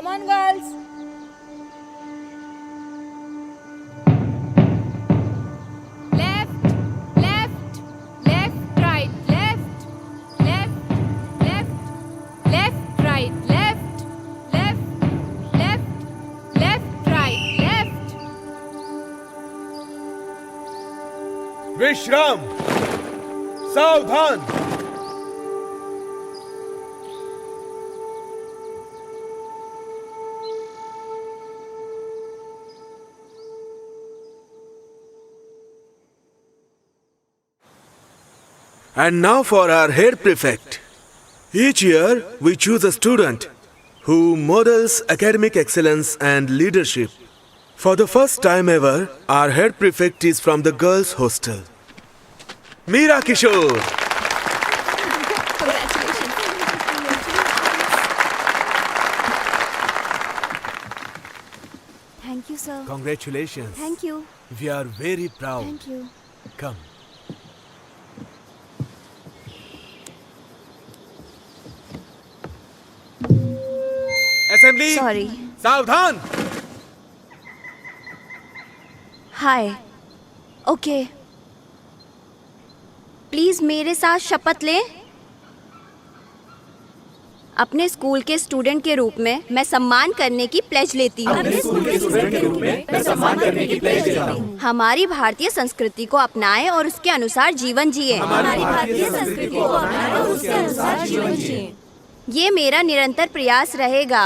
Come on, girls. Left, left, left, right, left, left, left, left, right, left, left, left, left, right, left. विश्राम, सावधान। And now for our head prefect. Each year we choose a student who models academic excellence and leadership. For the first time ever, our head prefect is from the girls' hostel. Meera Kishore. Thank you, sir. Congratulations. Thank you. We are very proud. Thank you. Come. Assembly. Sorry. सावधान. हाय। Okay. Please मेरे साथ शपथ लें। अपने school के student के रूप में मैं सम्मान करने की प्लेज लेती हूँ। हमारी भारतीय संस्कृति को अपनाएं और उसके अनुसार जीवन जिए। ये मेरा निरंतर प्रयास रहेगा।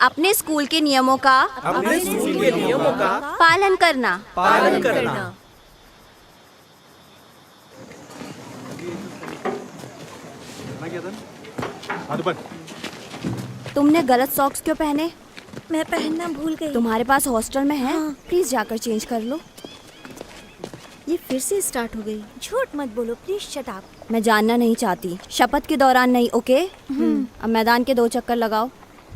अपने स्कूल के नियमों का पालन करना। तुमने गलत सॉक्स क्यों पहने? मैं पहनना भूल गई। तुम्हारे पास हॉस्टल में है? हाँ। प्लीज जाकर चेंज कर लो। ये फिर से स्टार्ट हो गई। झूठ मत बोलो प्लीज, शट अप। मैं जानना नहीं चाहती। शपथ के दौरान नहीं, ओके? अब मैदान के 2 चक्कर लगाओ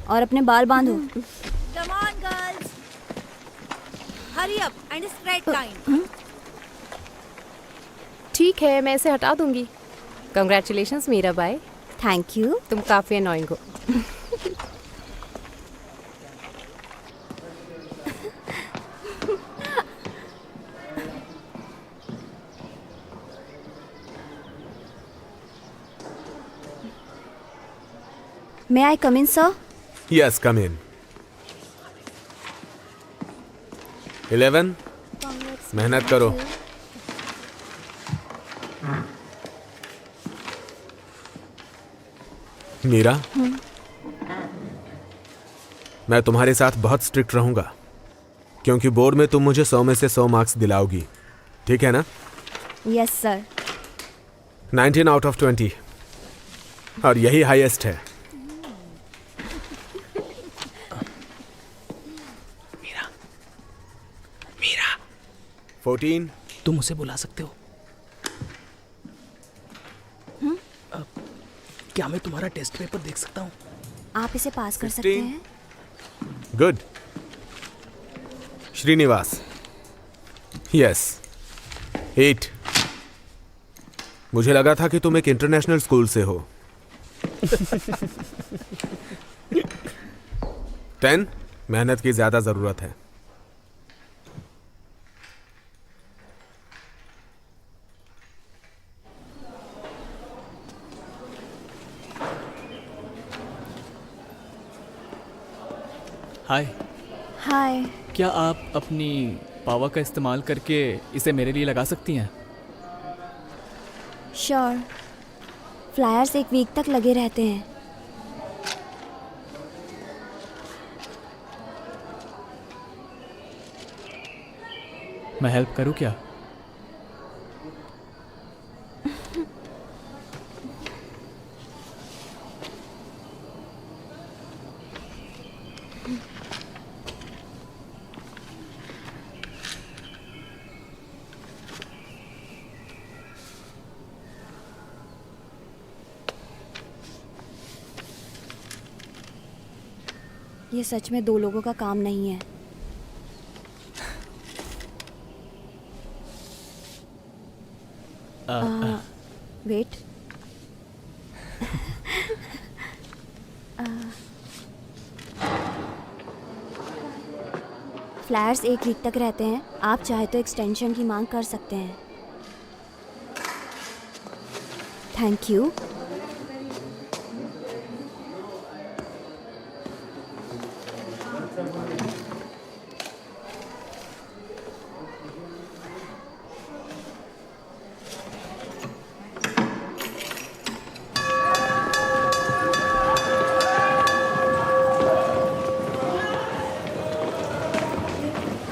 और अपने बाल बांधो। Come on girls, hurry up and spread time. ठीक है, मैं इसे हटा दूंगी। Congratulations Meera Bai, thank you. तुम काफी अनोइंग हो। May I come in, sir? Yes, come in. 11. मेहनत करो। मीरा, मैं तुम्हारे साथ बहुत स्ट्रिक्ट रहूंगा क्योंकि बोर्ड में तुम मुझे 100 में से 100 मार्क्स दिलाओगी, ठीक है ना? Yes, sir. 19 आउट ऑफ 20 और यही हाईएस्ट है। मीरा 14। तुम उसे बुला सकते हो? क्या मैं तुम्हारा टेस्ट पेपर देख सकता हूँ? आप इसे पास कर सकते 16. हैं। गुड। श्रीनिवास, यस 8। मुझे लगा था कि तुम एक इंटरनेशनल स्कूल से हो। 10। मेहनत की ज्यादा जरूरत है। हाय। हाय। क्या आप अपनी पावर का इस्तेमाल करके इसे मेरे लिए लगा सकती हैं? श्योर। फ्लायर्स 1 वीक तक लगे रहते हैं। मैं हेल्प करूं क्या? ये सच में 2 लोगों का काम नहीं है। वेट। फ्लैट्स 1 वीक तक रहते हैं। आप चाहे तो एक्सटेंशन की मांग कर सकते हैं। Thank you.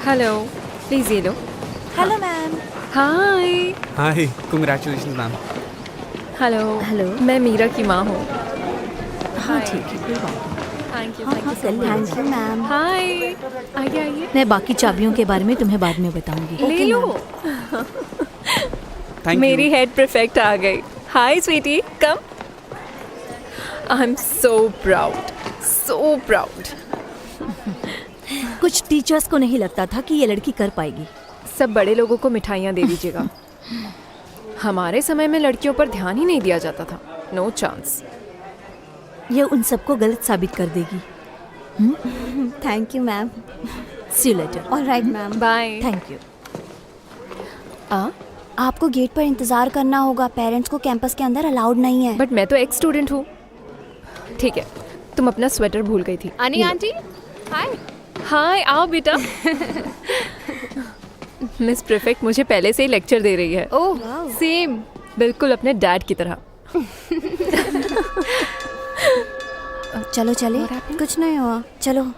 हेलो, प्लीज़ ये लो। Hello ma'am. Hi. Hi, congratulation ma'am. Hello. Hello. मैं मीरा की माँ हूँ। हाँ ठीक है, कोई बात नहीं। थैंक यू, हाँ, थैंक यू हाँ, सो कर लेंगे। Much. Thank you ma'am. Hi, आइए आइए। मैं बाकी चाबियों के बारे में तुम्हें बाद में बताऊंगी। ले लो। थैंक मेरी हेड परफेक्ट आ गई। Hi sweetie, come. I am so proud, so proud. कुछ टीचर्स को नहीं लगता था कि ये लड़की कर पाएगी। सब बड़े लोगों को मिठाइयाँ दे दीजिएगा। हमारे समय में लड़कियों पर ध्यान ही नहीं दिया जाता था। No chance. ये उन सबको गलत साबित कर देगी। Thank you ma'am. See you later. Alright ma'am. Bye. Thank you. आपको गेट पर इंतजार करना होगा। पेरेंट्स को कैंपस के अंदर अलाउड नहीं है। बट मैं तो एक्स स्टूडेंट हूँ। ठीक है, तुम अपना स्वेटर भूल गई थी। अनी आंटी, हाय। हाय, आओ बेटा। मिस प्रीफेक्ट मुझे पहले से ही लेक्चर दे रही है। ओह, सेम। बिल्कुल अपने डैड की तरह। चलो चले। कुछ नहीं हुआ, चलो।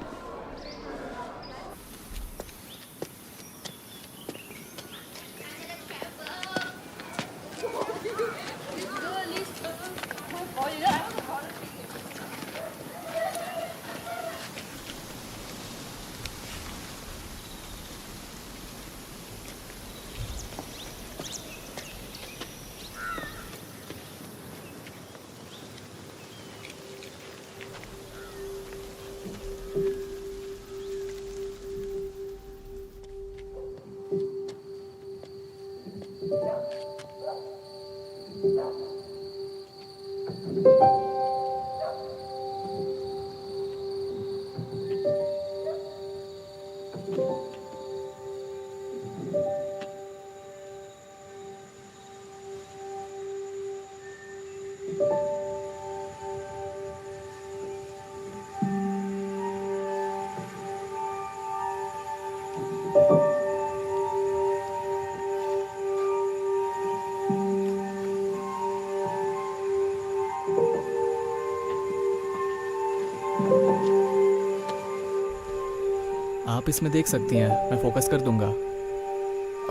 आप इसमें देख सकती हैं, मैं फोकस कर दूंगा।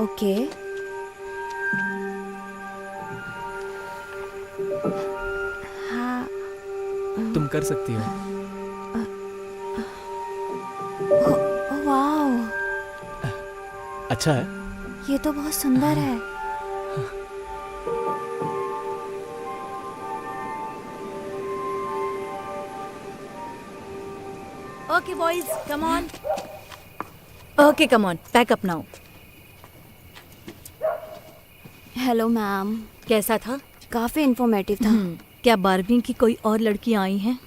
ओके। हाँ। तुम कर सकती हो। वाओ, अच्छा है। ये तो बहुत सुंदर है। Okay, boys, come on. Okay come on, pack up now. Hello ma'am. कैसा था? काफ़ी इंफॉर्मेटिव था। क्या 12वीं की कोई और लड़कियां आई हैं?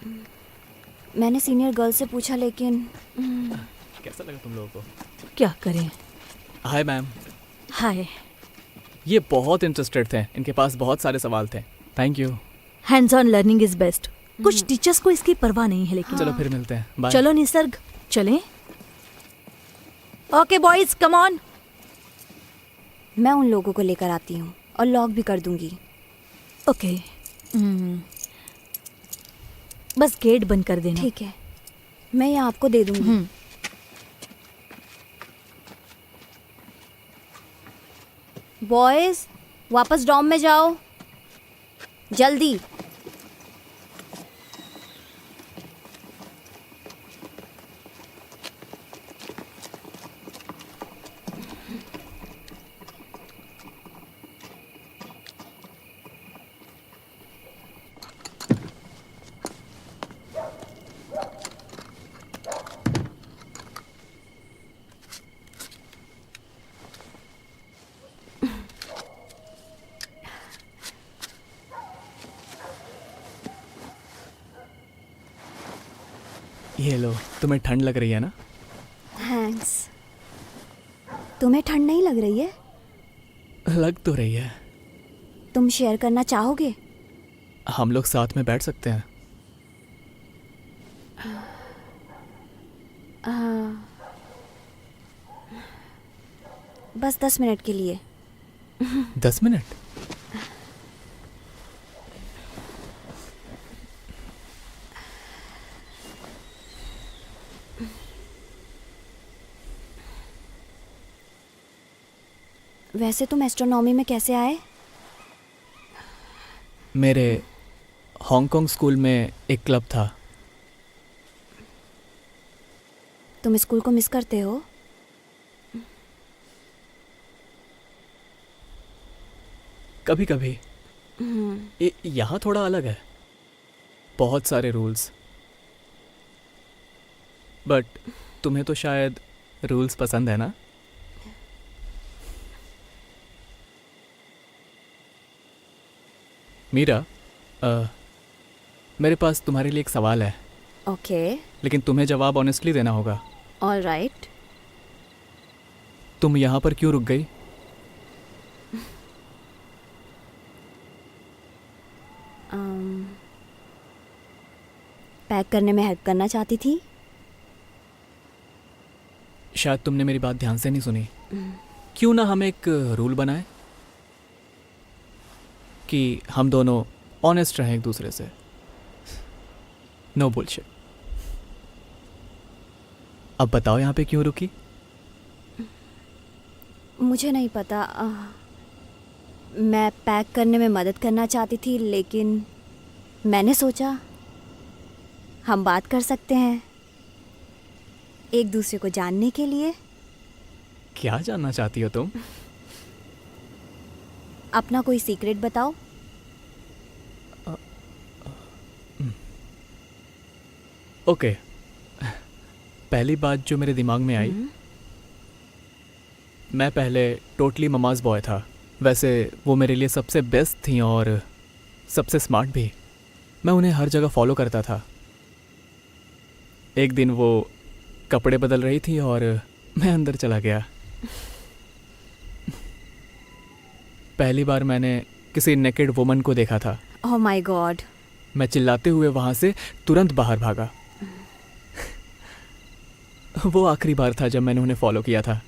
मैंने सीनियर गर्ल से पूछा, लेकिन कैसा लगा तुम लोगों को? क्या करें? Hi ma'am. हाय। ये बहुत इंटरेस्टेड थे, इनके पास बहुत सारे सवाल थे। Thank you. Hands on learning is best. कुछ टीचर्स को इसकी परवाह नहीं है, लेकिन चलो फिर मिलते हैं। बाय। चलो निसर्ग, चलें। Okay, boys, come on. मैं उन लोगों को लेकर आती हूँ और लॉक भी कर दूंगी। ओके। बस गेट बंद कर देना। ठीक है, मैं ये आपको दे दूंगी। बॉयज, वापस डॉम में जाओ, जल्दी। ये लो, तुम्हें ठंड लग रही है ना? थैंक्स। तुम्हें ठंड नहीं लग रही है? लग तो रही है। तुम शेयर करना चाहोगे? हम लोग साथ में बैठ सकते हैं। बस 10 मिनट के लिए। 10 मिनट? वैसे तुम एस्ट्रोनॉमी में कैसे आए? मेरे हांगकांग स्कूल में एक क्लब था। तुम स्कूल को मिस करते हो? कभी कभी। यहाँ थोड़ा अलग है, बहुत सारे रूल्स। बट तुम्हें तो शायद रूल्स पसंद है ना? मीरा, मेरे पास तुम्हारे लिए एक सवाल है, ओके, लेकिन तुम्हें जवाब ऑनेस्टली देना होगा। All right. तुम यहाँ पर क्यों रुक गई? पैक करने में हेल्प करना चाहती थी। शायद तुमने मेरी बात ध्यान से नहीं सुनी। क्यों ना हम एक रूल बनाएं कि हम दोनों ऑनेस्ट रहें एक दूसरे से। No bullshit. अब बताओ यहाँ पे क्यों रुकी? मुझे नहीं पता। मैं पैक करने में मदद करना चाहती थी, लेकिन मैंने सोचा हम बात कर सकते हैं एक दूसरे को जानने के लिए। क्या जानना चाहती हो तुम? अपना कोई सीक्रेट बताओ। ओके, पहली बात जो मेरे दिमाग में आई, मैं पहले टोटली ममाज बॉय था। वैसे वो मेरे लिए सबसे बेस्ट थी और सबसे स्मार्ट भी। मैं उन्हें हर जगह फॉलो करता था। एक दिन वो कपड़े बदल रही थी और मैं अंदर चला गया। पहली बार मैंने किसी नेकेड वुमन को देखा था। Oh my God. मैं चिल्लाते हुए वहाँ से तुरंत बाहर भागा। वो आखिरी बार था जब मैंने उन्हें फॉलो किया था।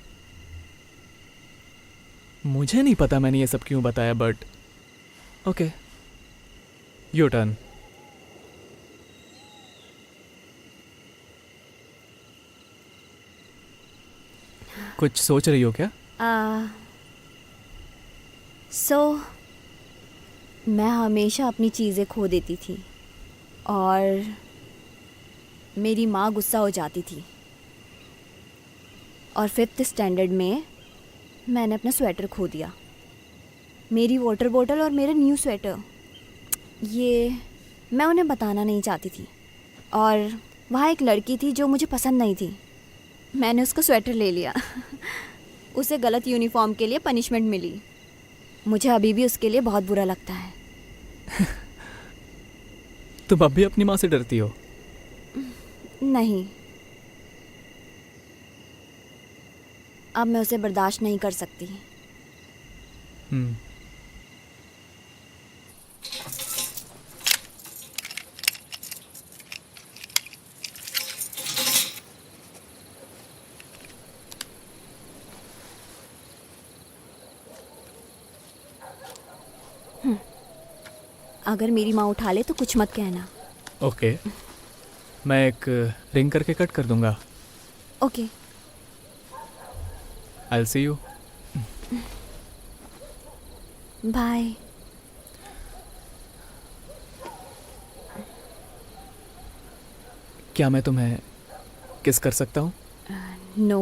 मुझे नहीं पता मैंने ये सब क्यों बताया, बट ओके, योर टर्न। कुछ सोच रही हो क्या? मैं हमेशा अपनी चीज़ें खो देती थी और मेरी माँ गुस्सा हो जाती थी। और 5th स्टैंडर्ड में मैंने अपना स्वेटर खो दिया। मेरी वाटर बोतल और मेरा न्यू स्वेटर, ये मैं उन्हें बताना नहीं चाहती थी। और वहाँ एक लड़की थी जो मुझे पसंद नहीं थी। मैंने उसका स्वेटर ले लिया। उसे गलत यूनिफॉर्म के लिए पनिशमेंट मिली। मुझे अभी भी उसके लिए बहुत बुरा लगता है। तुम अब भी अपनी माँ से डरती हो? नहीं, अब मैं उसे बर्दाश्त नहीं कर सकती। अगर मेरी माँ उठा ले तो कुछ मत कहना। ओके, मैं एक रिंग करके कट कर दूंगा। Okay. I'll see you. Bye. क्या मैं तुम्हें किस कर सकता हूँ? नो।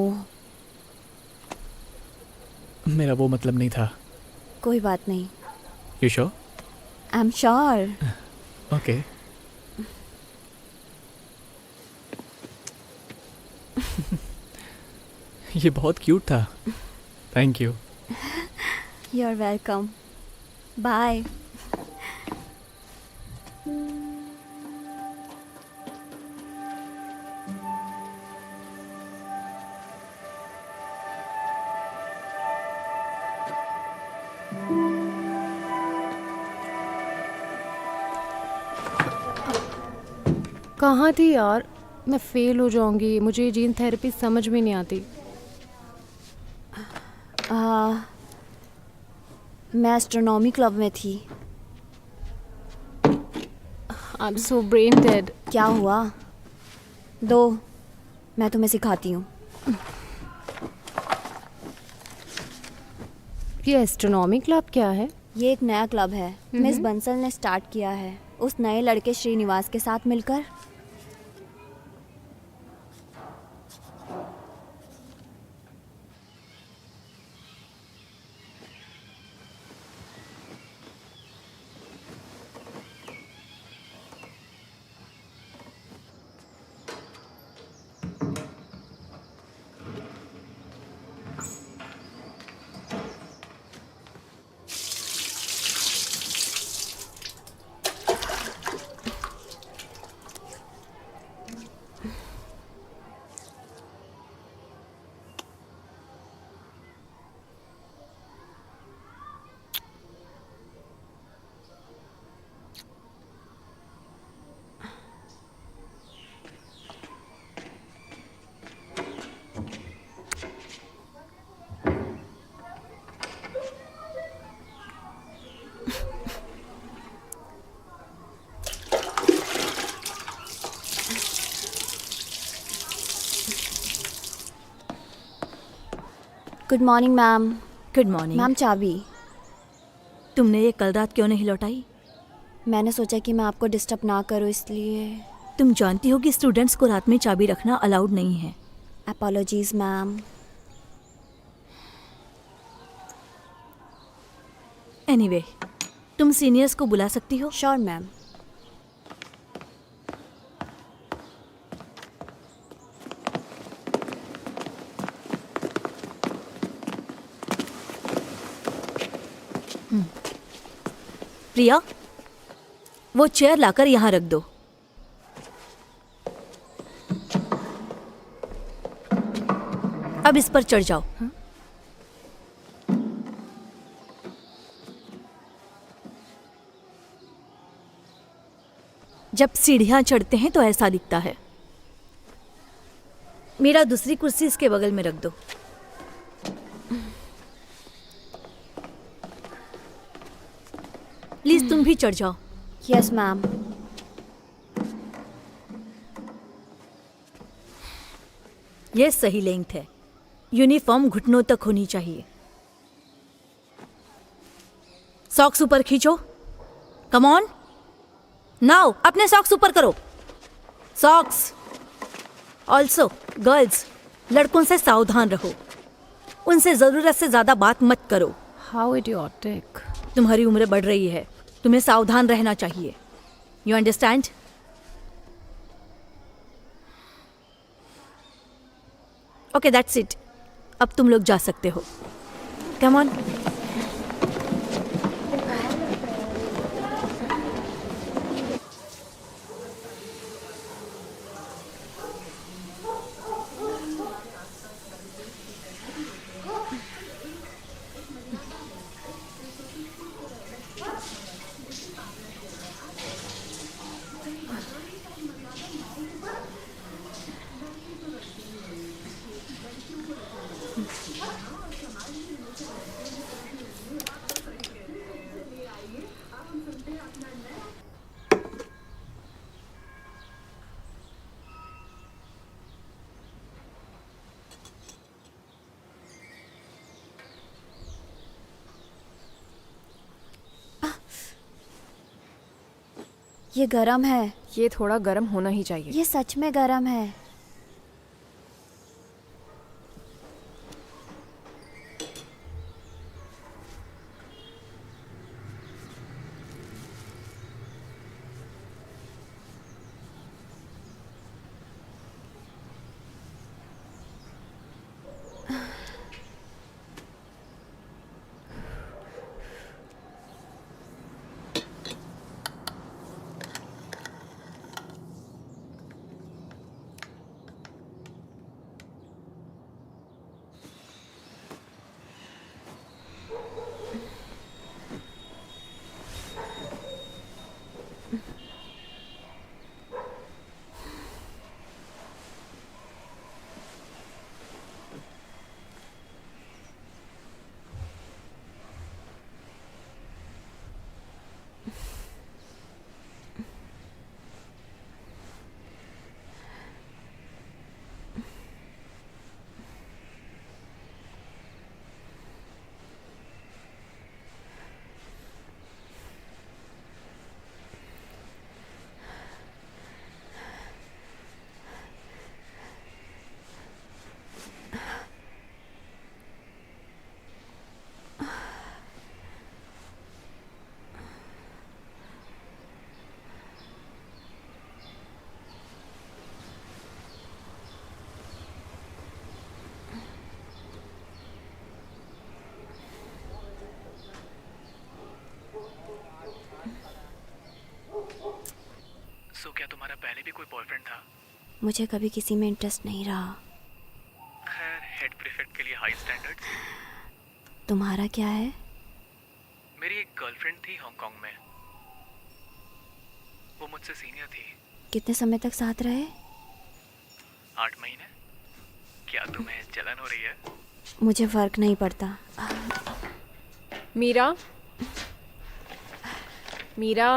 मेरा वो मतलब नहीं था। कोई बात नहीं। You sure? I'm sure. Okay. ये बहुत क्यूट था। Thank you. You're welcome. Bye. कहाँ थी यार? मैं फेल हो जाऊंगी, मुझे जीन थेरेपी समझ में नहीं आती। मैं एस्ट्रोनॉमी क्लब में थी। आई एम सो ब्रेन डेड। क्या हुआ? दो, मैं तुम्हें सिखाती हूँ। ये एस्ट्रोनॉमी क्लब क्या है? ये एक नया क्लब है, मिस बंसल ने स्टार्ट किया है उस नए लड़के श्रीनिवास के साथ मिलकर। Good morning ma'am. Good morning. Ma'am चाबी। तुमने ये कल रात क्यों नहीं लौटाई? मैंने सोचा कि मैं आपको डिस्टर्ब ना करूं इसलिए। तुम जानती हो कि स्टूडेंट्स को रात में चाबी रखना अलाउड नहीं है। Apologies ma'am. एनीवे, तुम सीनियर्स को बुला सकती हो। Sure ma'am. प्रिया, वो चेयर लाकर यहाँ रख दो। अब इस पर चढ़ जाओ। जब सीढ़ियां चढ़ते हैं तो ऐसा दिखता है। मेरा दूसरी कुर्सी इसके बगल में रख दो। प्लीज तुम भी चढ़ जाओ। Yes ma'am. यह सही लेंथ है। यूनिफॉर्म घुटनों तक होनी चाहिए। सॉक्स ऊपर खींचो। कम ऑन नाउ, अपने सॉक्स ऊपर करो। सॉक्स। ऑल्सो गर्ल्स, लड़कों से सावधान रहो। उनसे जरूरत से ज्यादा बात मत करो। How idiotic. तुम्हारी उम्र बढ़ रही है, तुम्हें सावधान रहना चाहिए। You understand? Okay, that's it. अब तुम लोग जा सकते हो। Come on. ये गरम है। ये थोड़ा गर्म होना ही चाहिए। ये सच में गरम है। क्या तुम्हारा पहले भी कोई बॉयफ्रेंड था? मुझे कभी किसी में इंटरेस्ट नहीं रहा। खैर, हेड प्रीफेक्ट के लिए हाई स्टैंडर्ड्स। तुम्हारा क्या है? मेरी एक गर्लफ्रेंड थी हांगकांग में। वो मुझसे सीनियर थी। कितने समय तक साथ रहे? 8 महीने। क्या तुम्हें जलन हो रही है? मुझे फर्क नहीं पड़ता। मीरा, मीरा,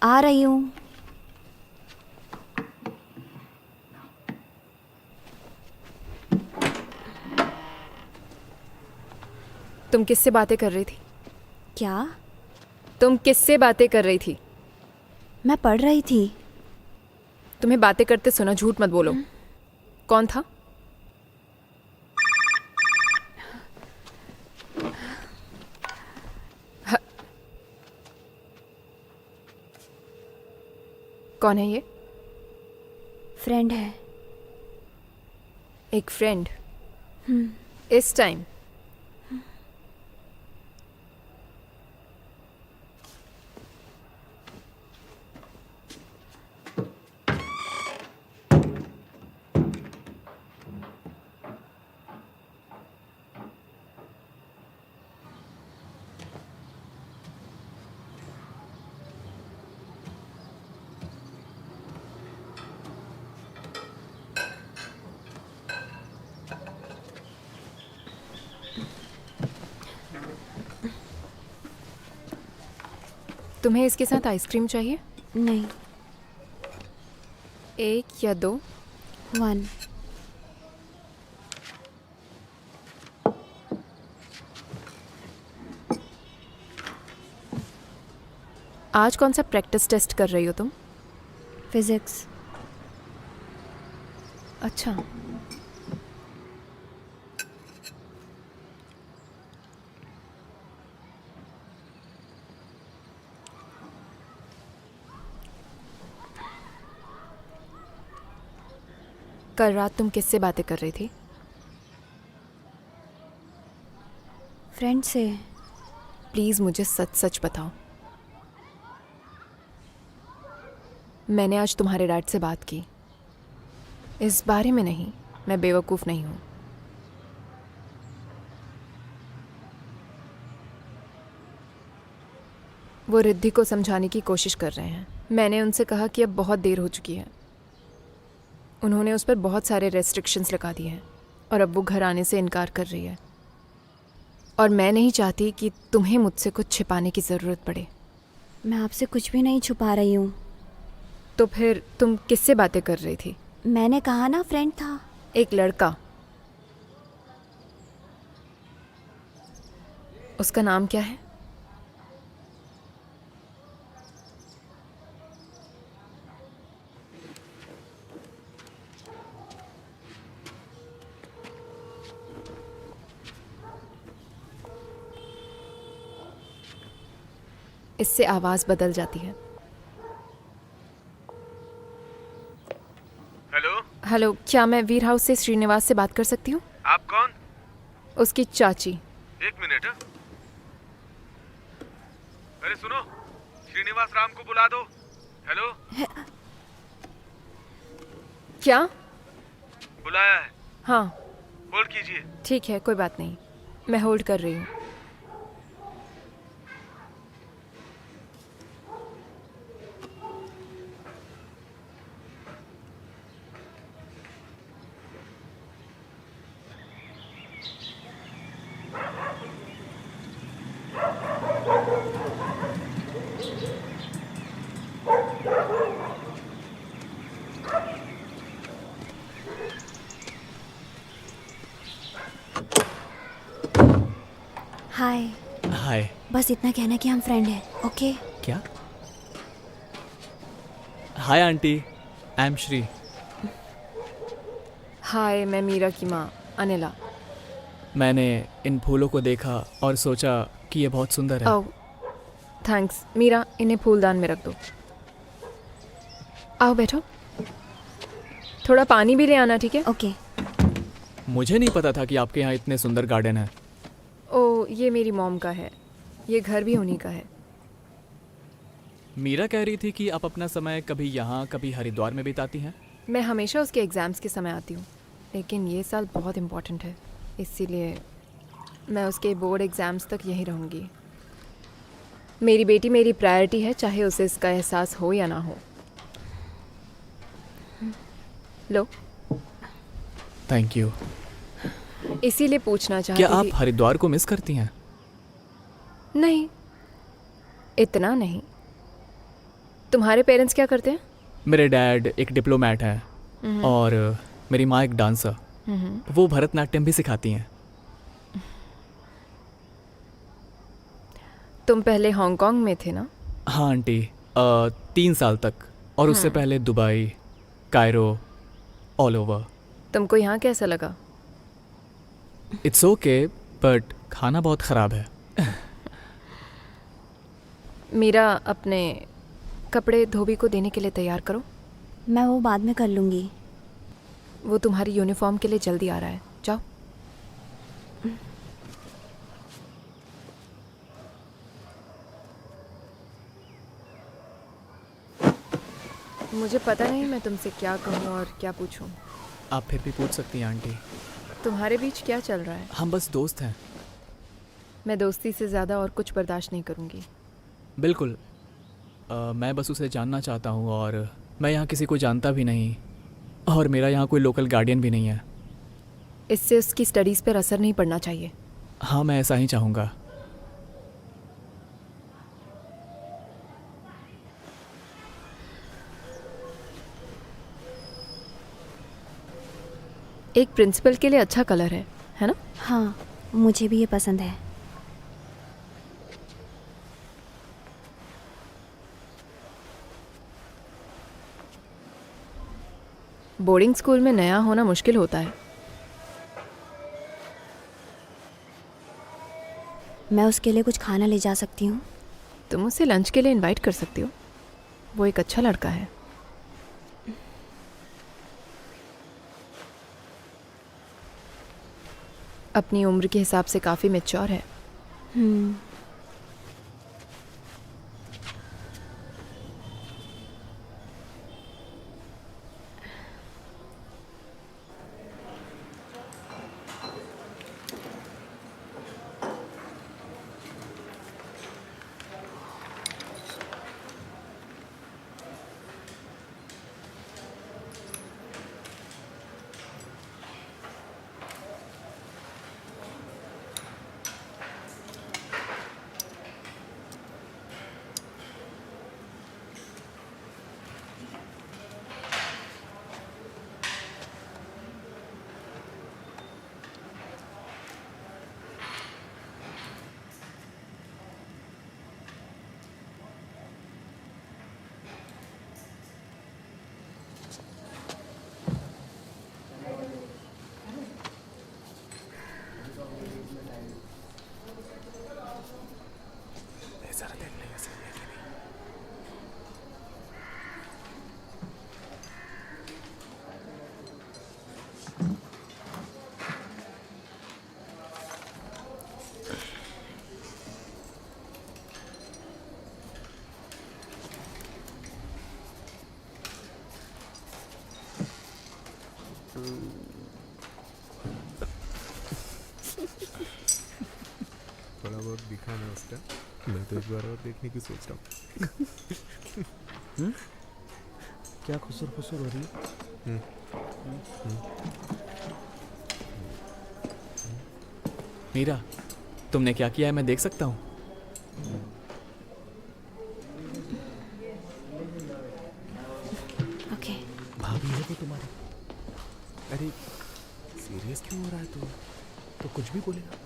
आ रही हूँ। तुम किससे बातें कर रही थी? क्या? तुम किससे बातें कर रही थी? मैं पढ़ रही थी। तुम्हें बातें करते सुना, झूठ मत बोलो। कौन था? कौन है ये? फ्रेंड है। एक फ्रेंड? इस टाइम? तुम्हें इसके साथ आइसक्रीम चाहिए? नहीं। 1 या 2? 1। आज कौन सा प्रैक्टिस टेस्ट कर रही हो तुम? फिजिक्स। अच्छा। कल रात तुम किससे बातें कर रही थी? फ्रेंड से। प्लीज़ मुझे सच सच बताओ। मैंने आज तुम्हारे डैड से बात की। इस बारे में नहीं, मैं बेवकूफ़ नहीं हूँ। वो रिद्धि को समझाने की कोशिश कर रहे हैं। मैंने उनसे कहा कि अब बहुत देर हो चुकी है। उन्होंने उस पर बहुत सारे रेस्ट्रिक्शंस लगा दिए हैं और अब वो घर आने से इनकार कर रही है। और मैं नहीं चाहती कि तुम्हें मुझसे कुछ छिपाने की ज़रूरत पड़े। मैं आपसे कुछ भी नहीं छुपा रही हूँ। तो फिर तुम किससे बातें कर रही थी? मैंने कहा ना, फ्रेंड था। एक लड़का। उसका नाम क्या है? इससे आवाज़ बदल जाती है। हेलो, हेलो, क्या मैं वीर हाउस से श्रीनिवास से बात कर सकती हूँ? आप कौन? उसकी चाची। 1 मिनट। अरे सुनो, श्रीनिवास राम को बुला दो। हेलो, क्या? बुलाया है, हाँ, होल्ड कीजिए। ठीक है, कोई बात नहीं, मैं होल्ड कर रही हूँ। हाय। हाय। बस इतना कहना कि हम फ्रेंड हैं, ओके? क्या? Hi aunty, I am Shree. Hi, मैं मीरा की माँ अनिला। मैंने इन फूलों को देखा और सोचा कि ये बहुत सुंदर है। ओह, थैंक्स। मीरा, इन्हें फूलदान में रख दो। आओ बैठो। थोड़ा पानी भी ले आना, ठीक है? ओके। मुझे नहीं पता था कि आपके यहाँ इतने सुंदर गार्डन है। ओह, ये मेरी मॉम का है। ये घर भी उन्हीं का है। मीरा कह रही थी कि आप अपना समय कभी यहाँ कभी हरिद्वार में बिताती हैं। मैं हमेशा उसके एग्ज़ाम्स के समय आती हूँ, लेकिन ये साल बहुत इम्पोर्टेंट है, इसीलिए मैं उसके बोर्ड एग्ज़ाम्स तक यहीं रहूँगी। मेरी बेटी मेरी प्रायोरिटी है, चाहे उसे इसका एहसास हो या ना हो। लो, थैंक यू। इसीलिए पूछना क्या चाहती आप थी। हरिद्वार को मिस करती हैं? नहीं, इतना नहीं। तुम्हारे पेरेंट्स क्या करते हैं? मेरे डैड एक डिप्लोमेट हैं और मेरी माँ एक डांसर। वो भरतनाट्यम भी सिखाती हैं। तुम पहले हांगकांग में थे ना? हाँ आंटी, 3 साल तक, और उससे पहले दुबई, कायरो, ऑल ओवर। तुमको यहाँ कैसा लगा? इट्स ओके, बट खाना बहुत ख़राब है। मीरा, अपने कपड़े धोबी को देने के लिए तैयार करो। मैं वो बाद में कर लूँगी। वो तुम्हारी यूनिफॉर्म के लिए जल्दी आ रहा है, जाओ। मुझे पता नहीं मैं तुमसे क्या कहूँ और क्या पूछूँ। आप फिर भी पूछ सकती हैं आंटी। तुम्हारे बीच क्या चल रहा है? हम बस दोस्त हैं। मैं दोस्ती से ज़्यादा और कुछ बर्दाश्त नहीं करूँगी। बिल्कुल। मैं बस उसे जानना चाहता हूँ, और मैं यहाँ किसी को जानता भी नहीं, और मेरा यहाँ कोई लोकल गार्डियन भी नहीं है। इससे उसकी स्टडीज़ पर असर नहीं पड़ना चाहिए। हाँ, मैं ऐसा ही चाहूँगा। एक प्रिंसिपल के लिए अच्छा कलर है ना? हाँ, मुझे भी ये पसंद है। बोर्डिंग स्कूल में नया होना मुश्किल होता है। मैं उसके लिए कुछ खाना ले जा सकती हूँ? तुम उसे लंच के लिए इनवाइट कर सकती हो। वो एक अच्छा लड़का है। अपनी उम्र के हिसाब से काफ़ी मैच्योर है। थोड़ा बहुत दिखा ना उसका। मैं तो एक बार और देखने की सोच रहा हूँ। क्या खुसर खुसर हो रही है? मीरा, तुमने क्या किया है, मैं देख सकता हूँ? ओके। भाभी है वो तुम्हारी? अरे सीरियस क्यों हो रहा है तू? तो कुछ भी बोलेगा।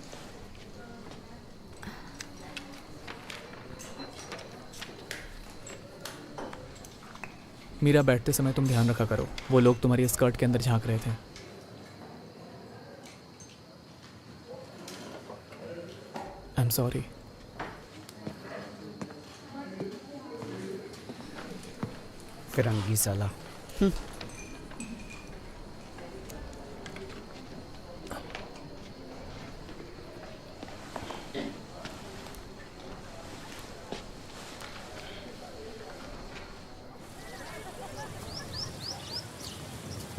मीरा, बैठते समय तुम ध्यान रखा करो, वो लोग तुम्हारी स्कर्ट के अंदर झांक रहे थे। I am sorry. फिरंगी साला।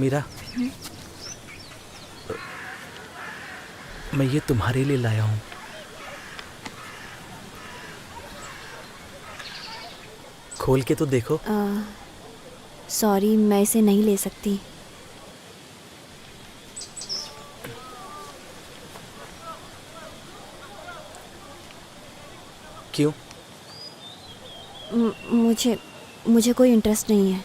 मीरा, मैं ये तुम्हारे लिए लाया हूँ। खोल के तो देखो। सॉरी, मैं इसे नहीं ले सकती। क्यों? मुझे कोई इंटरेस्ट नहीं है।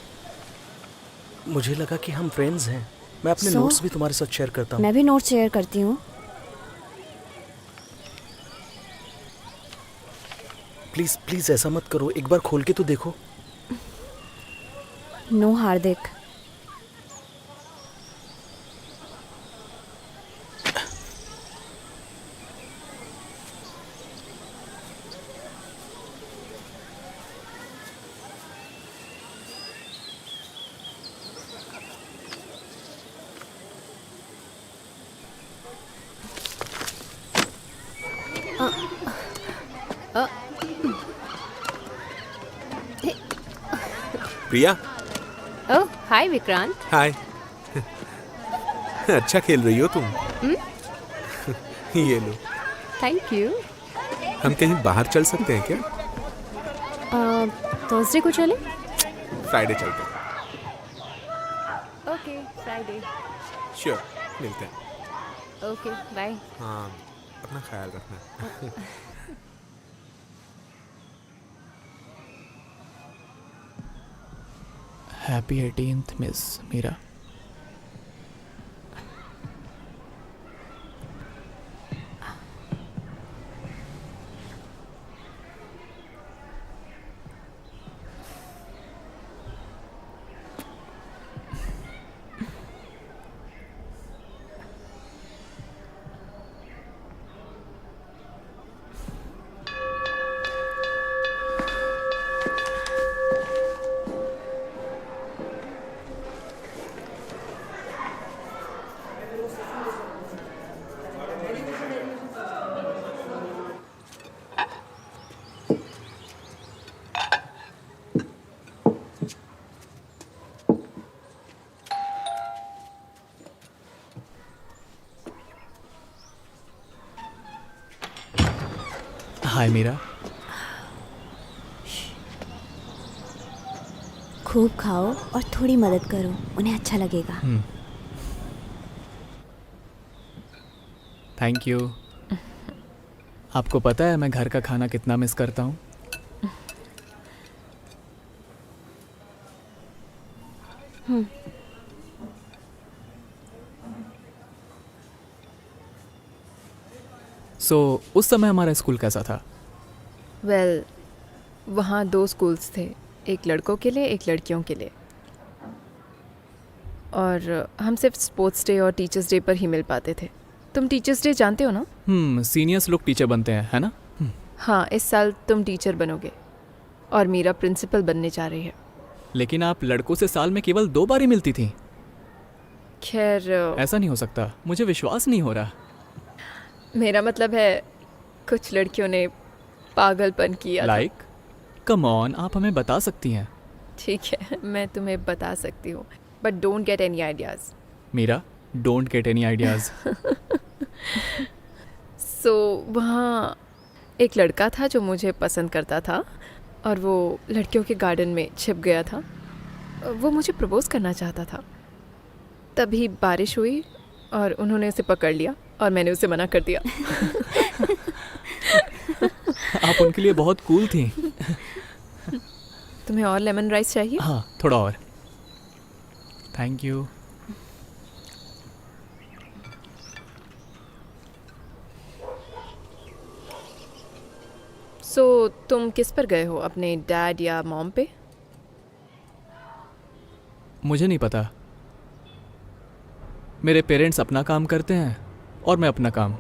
मुझे लगा कि हम फ्रेंड्स हैं। मैं अपने So? नोट्स भी तुम्हारे साथ शेयर करता हूँ। मैं भी नोट शेयर करती हूँ। प्लीज प्लीज ऐसा मत करो, एक बार खोल के तो देखो। नो हार्दिक, प्रिया, ओह हाय विक्रांत। हाय। अच्छा खेल रही हो तुम। ये लो। Thank you. हम कहीं बाहर चल सकते हैं क्या? थर्सडे को चले? फ्राइडे चलते हैं। Okay Friday. श्योर, मिलते हैं। Okay bye. हाँ, अपना ख्याल रखना। Happy 18th miss Meera. Hi Meera. खूब खाओ और थोड़ी मदद करो, उन्हें अच्छा लगेगा। Thank you. आपको पता है मैं घर का खाना कितना मिस करता हूँ। उस समय हमारा स्कूल कैसा था? वेल, वहाँ 2 स्कूल्स थे, एक लड़कों के लिए एक लड़कियों के लिए, और हम सिर्फ स्पोर्ट्स डे और टीचर्स डे पर ही मिल पाते थे। तुम टीचर्स डे जानते हो ना? सीनियर्स लोग टीचर बनते हैं, है ना? हाँ, इस साल तुम टीचर बनोगे और मीरा प्रिंसिपल बनने जा रही है। लेकिन आप लड़कों से साल में केवल 2 बार ही मिलती थी। खैर, ऐसा नहीं हो सकता, मुझे विश्वास नहीं हो रहा। मेरा मतलब है कुछ लड़कियों ने पागलपन किया था। लाइक कम ऑन, आप हमें बता सकती हैं। ठीक है, मैं तुम्हें बता सकती हूँ, but don't get any ideas. Meera, don't get any ideas. So वहाँ एक लड़का था जो मुझे पसंद करता था और वो लड़कियों के गार्डन में छिप गया था। वो मुझे प्रपोज़ करना चाहता था। तभी बारिश हुई और उन्होंने उसे पकड़ लिया और मैंने उसे मना कर दिया। आप उनके लिए बहुत कूल थी। तुम्हें और लेमन राइस चाहिए? हाँ, थोड़ा और। Thank you. सो तुम किस पर गए हो, अपने डैड या मॉम पे? मुझे नहीं पता। मेरे पेरेंट्स अपना काम करते हैं और मैं अपना काम।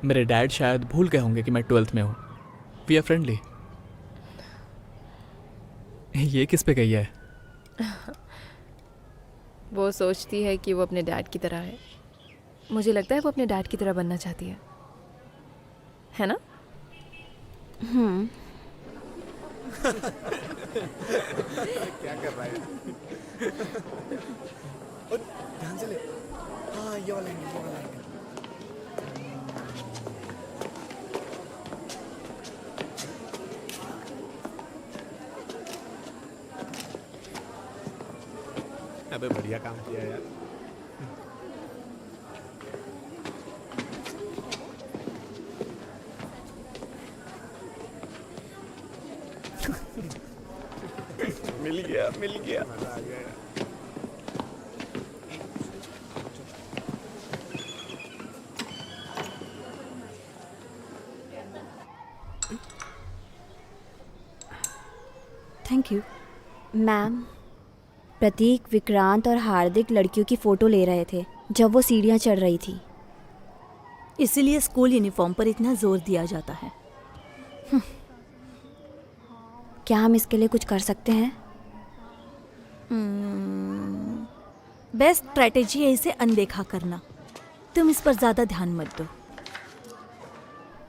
मेरे डैड शायद भूल गए होंगे कि मैं 12th में हूँ। We are friendly. ये किस पे गई है? वो सोचती है कि वो अपने डैड की तरह है। मुझे लगता है वो अपने डैड की तरह बनना चाहती है ना? क्या कर रहा है? ध्यान से ले। हाँ ये वाला एंगल, ये वाला एंगल। अबे बढ़िया काम किया यार। मिल गया, मिल गया। मजा आ गया यार। Thank you. मैम, प्रतीक, विक्रांत और हार्दिक लड़कियों की फ़ोटो ले रहे थे जब वो सीढ़ियाँ चढ़ रही थी। इसीलिए स्कूल यूनिफॉर्म पर इतना जोर दिया जाता है। क्या हम इसके लिए कुछ कर सकते हैं? बेस्ट स्ट्रैटेजी है इसे अनदेखा करना। तुम इस पर ज़्यादा ध्यान मत दो।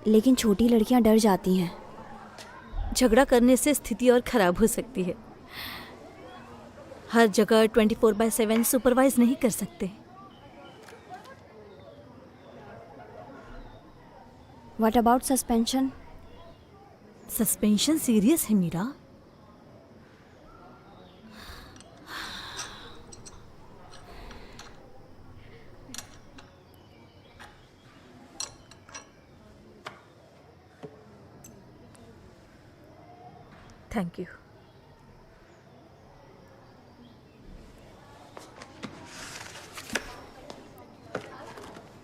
लेकिन छोटी लड़कियाँ डर जाती हैं। झगड़ा करने से स्थिति और ख़राब हो सकती है। हर जगह 24/7 सुपरवाइज नहीं कर सकते। What about suspension? Suspension serious है मीरा। Thank you.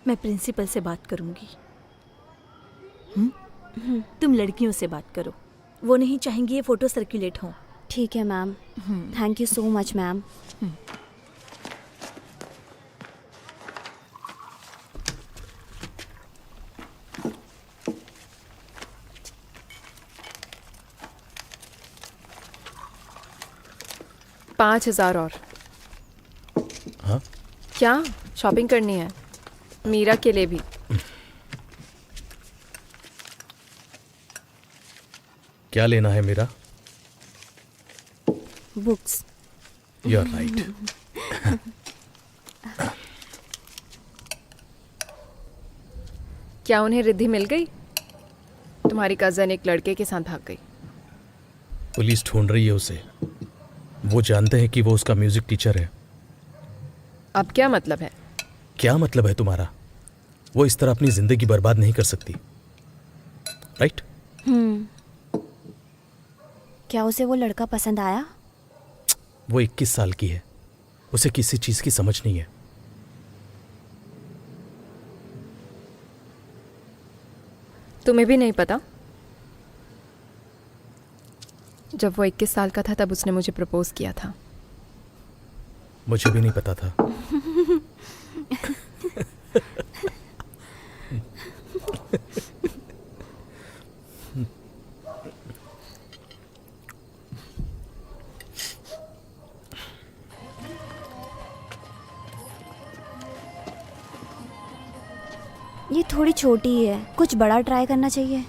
मैं प्रिंसिपल से बात करूंगी। तुम लड़कियों से बात करो, वो नहीं चाहेंगी ये फोटो सर्कुलेट हो। ठीक है ma'am. Thank you so much ma'am. $5,000 और। हाँ? क्या शॉपिंग करनी है? मीरा के लिए भी। क्या लेना है मेरा? बुक्स। You are right. क्या उन्हें रिद्धि मिल गई? तुम्हारी कज़न एक लड़के के साथ भाग गई। पुलिस ढूंढ रही है उसे। वो जानते हैं कि वो उसका म्यूजिक टीचर है। अब क्या मतलब है? क्या मतलब है तुम्हारा? वो इस तरह अपनी जिंदगी बर्बाद नहीं कर सकती, राइट? क्या उसे वो लड़का पसंद आया? वो 21 साल की है, उसे किसी चीज की समझ नहीं है। तुम्हें भी नहीं पता? जब वो 21 साल का था तब उसने मुझे प्रपोज किया था। मुझे भी नहीं पता था। ये थोड़ी छोटी है, कुछ बड़ा ट्राई करना चाहिए।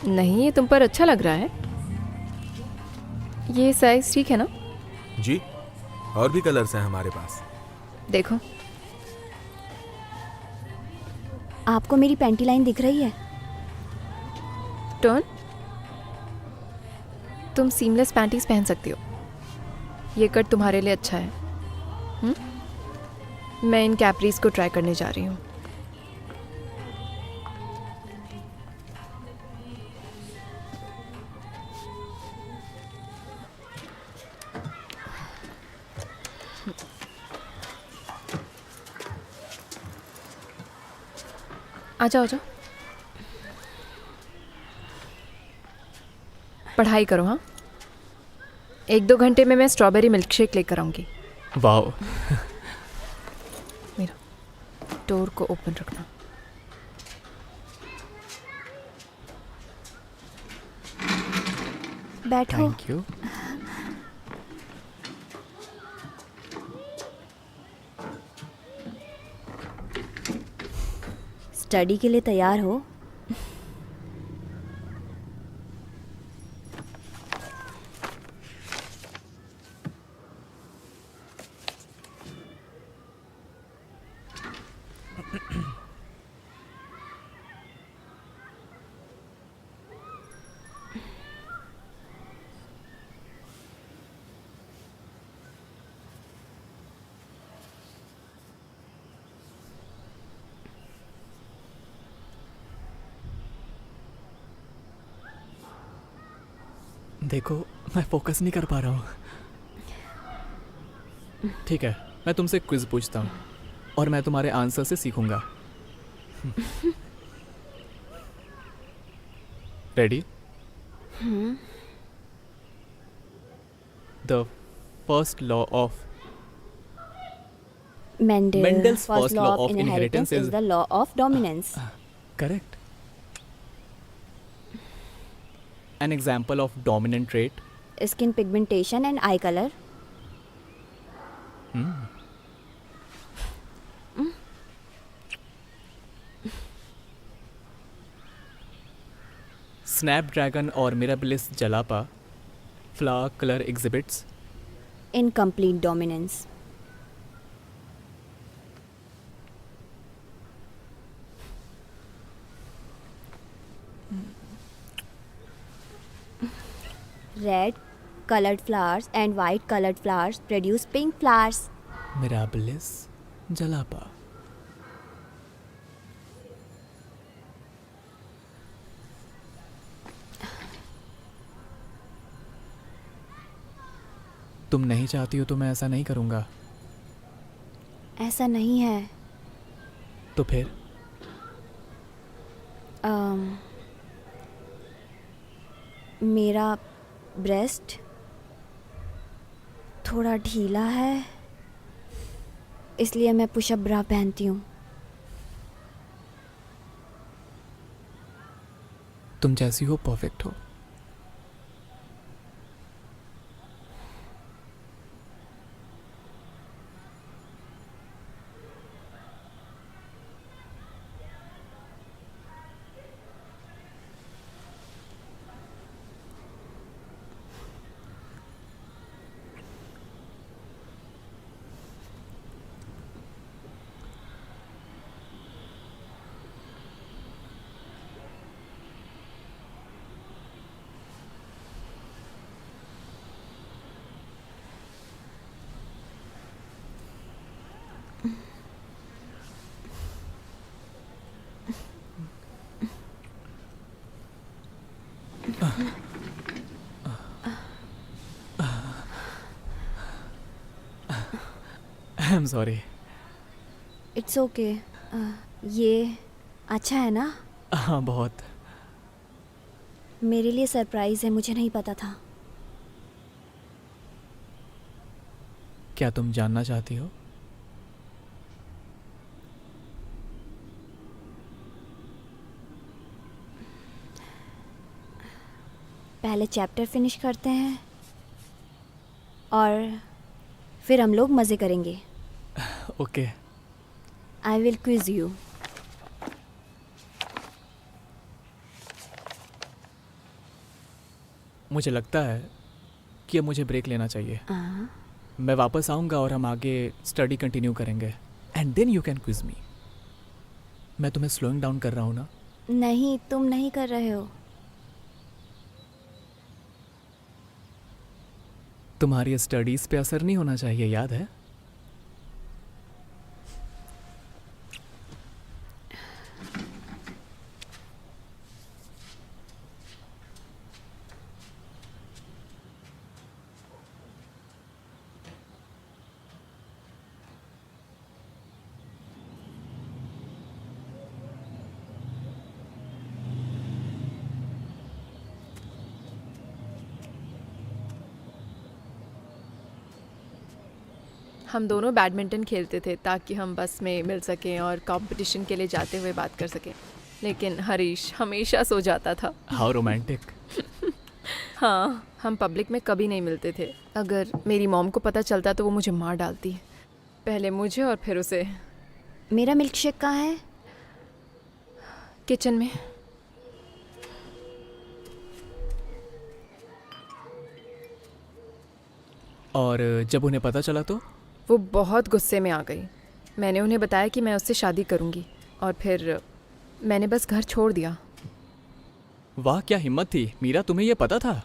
नहीं, ये तुम पर अच्छा लग रहा है। ये साइज ठीक है ना? जी, और भी कलर्स हैं हमारे पास। देखो। आपको मेरी पैंटी लाइन दिख रही है? टर्न। तुम सीमलेस पैंटीज पहन सकती हो। ये कट तुम्हारे लिए अच्छा है। मैं इन कैप्रीज को ट्राई करने जा रही हूँ। आ जाओ, जाओ। पढ़ाई करो। हाँ, 1-2 घंटे में मैं स्ट्रॉबेरी मिल्क शेक लेकर आऊंगी। वाओ। मेरा डोर को ओपन रखना। बैठो। Thank you. स्टडी के लिए तैयार हो? देखो मैं फोकस नहीं कर पा रहा हूँ। ठीक है, मैं तुमसे क्विज पूछता हूँ और मैं तुम्हारे आंसर से सीखूंगा। Ready? The first law of Mendel's first first law of inheritance is the law of dominance. Correct. An example of dominant trait? Skin pigmentation and eye color. Snapdragon और Mirabilis jalapa flower colour exhibits? Incomplete dominance. Red colored flowers and white colored flowers produce pink flowers. Mirabilis जलापा। तुम नहीं चाहती हो तो मैं ऐसा नहीं करूँगा। ऐसा नहीं है। तो फिर? मेरा ब्रेस्ट थोड़ा ढीला है, इसलिए मैं पुशअप ब्रा पहनती हूँ। तुम जैसी हो परफेक्ट हो। I am sorry. It's okay. ये अच्छा है ना? हाँ बहुत। मेरे लिए सरप्राइज है, मुझे नहीं पता था। क्या तुम जानना चाहती हो? पहले चैप्टर फिनिश करते हैं और फिर हम लोग मज़े करेंगे। Okay. I will quiz you. मुझे लगता है कि अब मुझे ब्रेक लेना चाहिए। मैं वापस आऊँगा और हम आगे स्टडी कंटिन्यू करेंगे and then you can quiz me. मैं तुम्हें स्लोइंग डाउन कर रहा हूँ ना? नहीं, तुम नहीं कर रहे हो। तुम्हारी स्टडीज़ पे असर नहीं होना चाहिए, याद है? हम दोनों बैडमिंटन खेलते थे ताकि हम बस में मिल सकें और कंपटीशन के लिए जाते हुए बात कर सकें, लेकिन हरीश हमेशा सो जाता था। How romantic. हाँ, हम पब्लिक में कभी नहीं मिलते थे। अगर मेरी मॉम को पता चलता तो वो मुझे मार डालती, पहले मुझे और फिर उसे। मेरा मिल्क शेक कहाँ है? किचन में। और जब उन्हें पता चला तो? वो बहुत गुस्से में आ गई। मैंने उन्हें बताया कि मैं उससे शादी करूंगी और फिर मैंने बस घर छोड़ दिया। वाह क्या हिम्मत थी मीरा, तुम्हें ये पता था?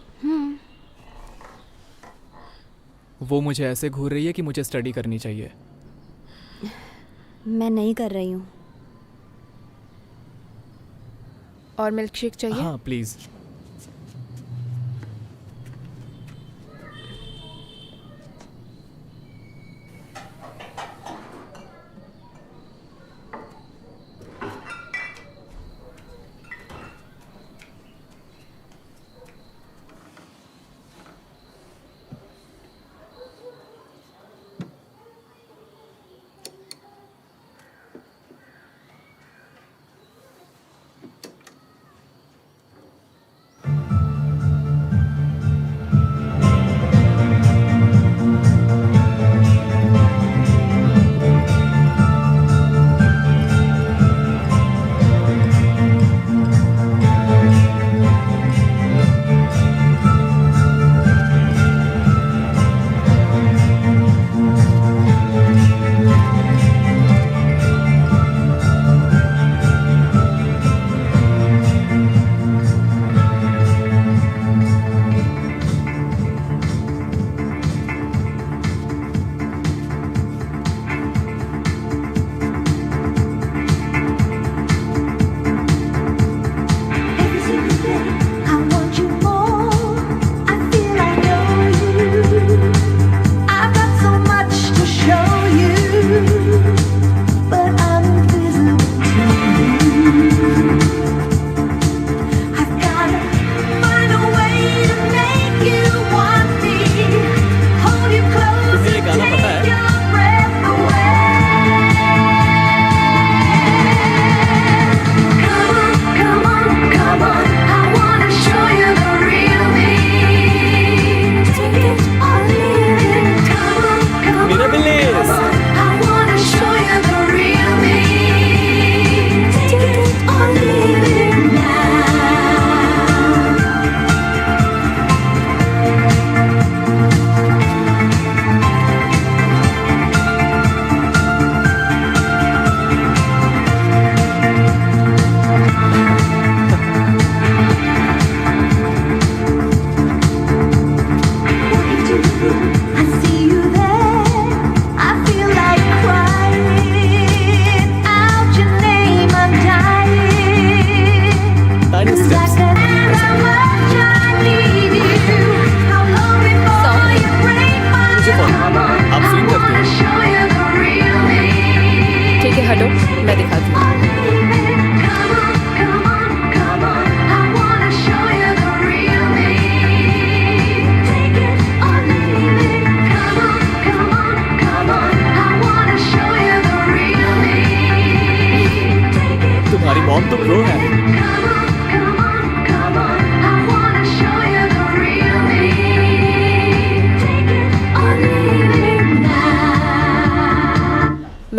वो मुझे ऐसे घूर रही है कि मुझे स्टडी करनी चाहिए। मैं नहीं कर रही हूँ। और मिल्क शेक चाहिए? हाँ प्लीज़।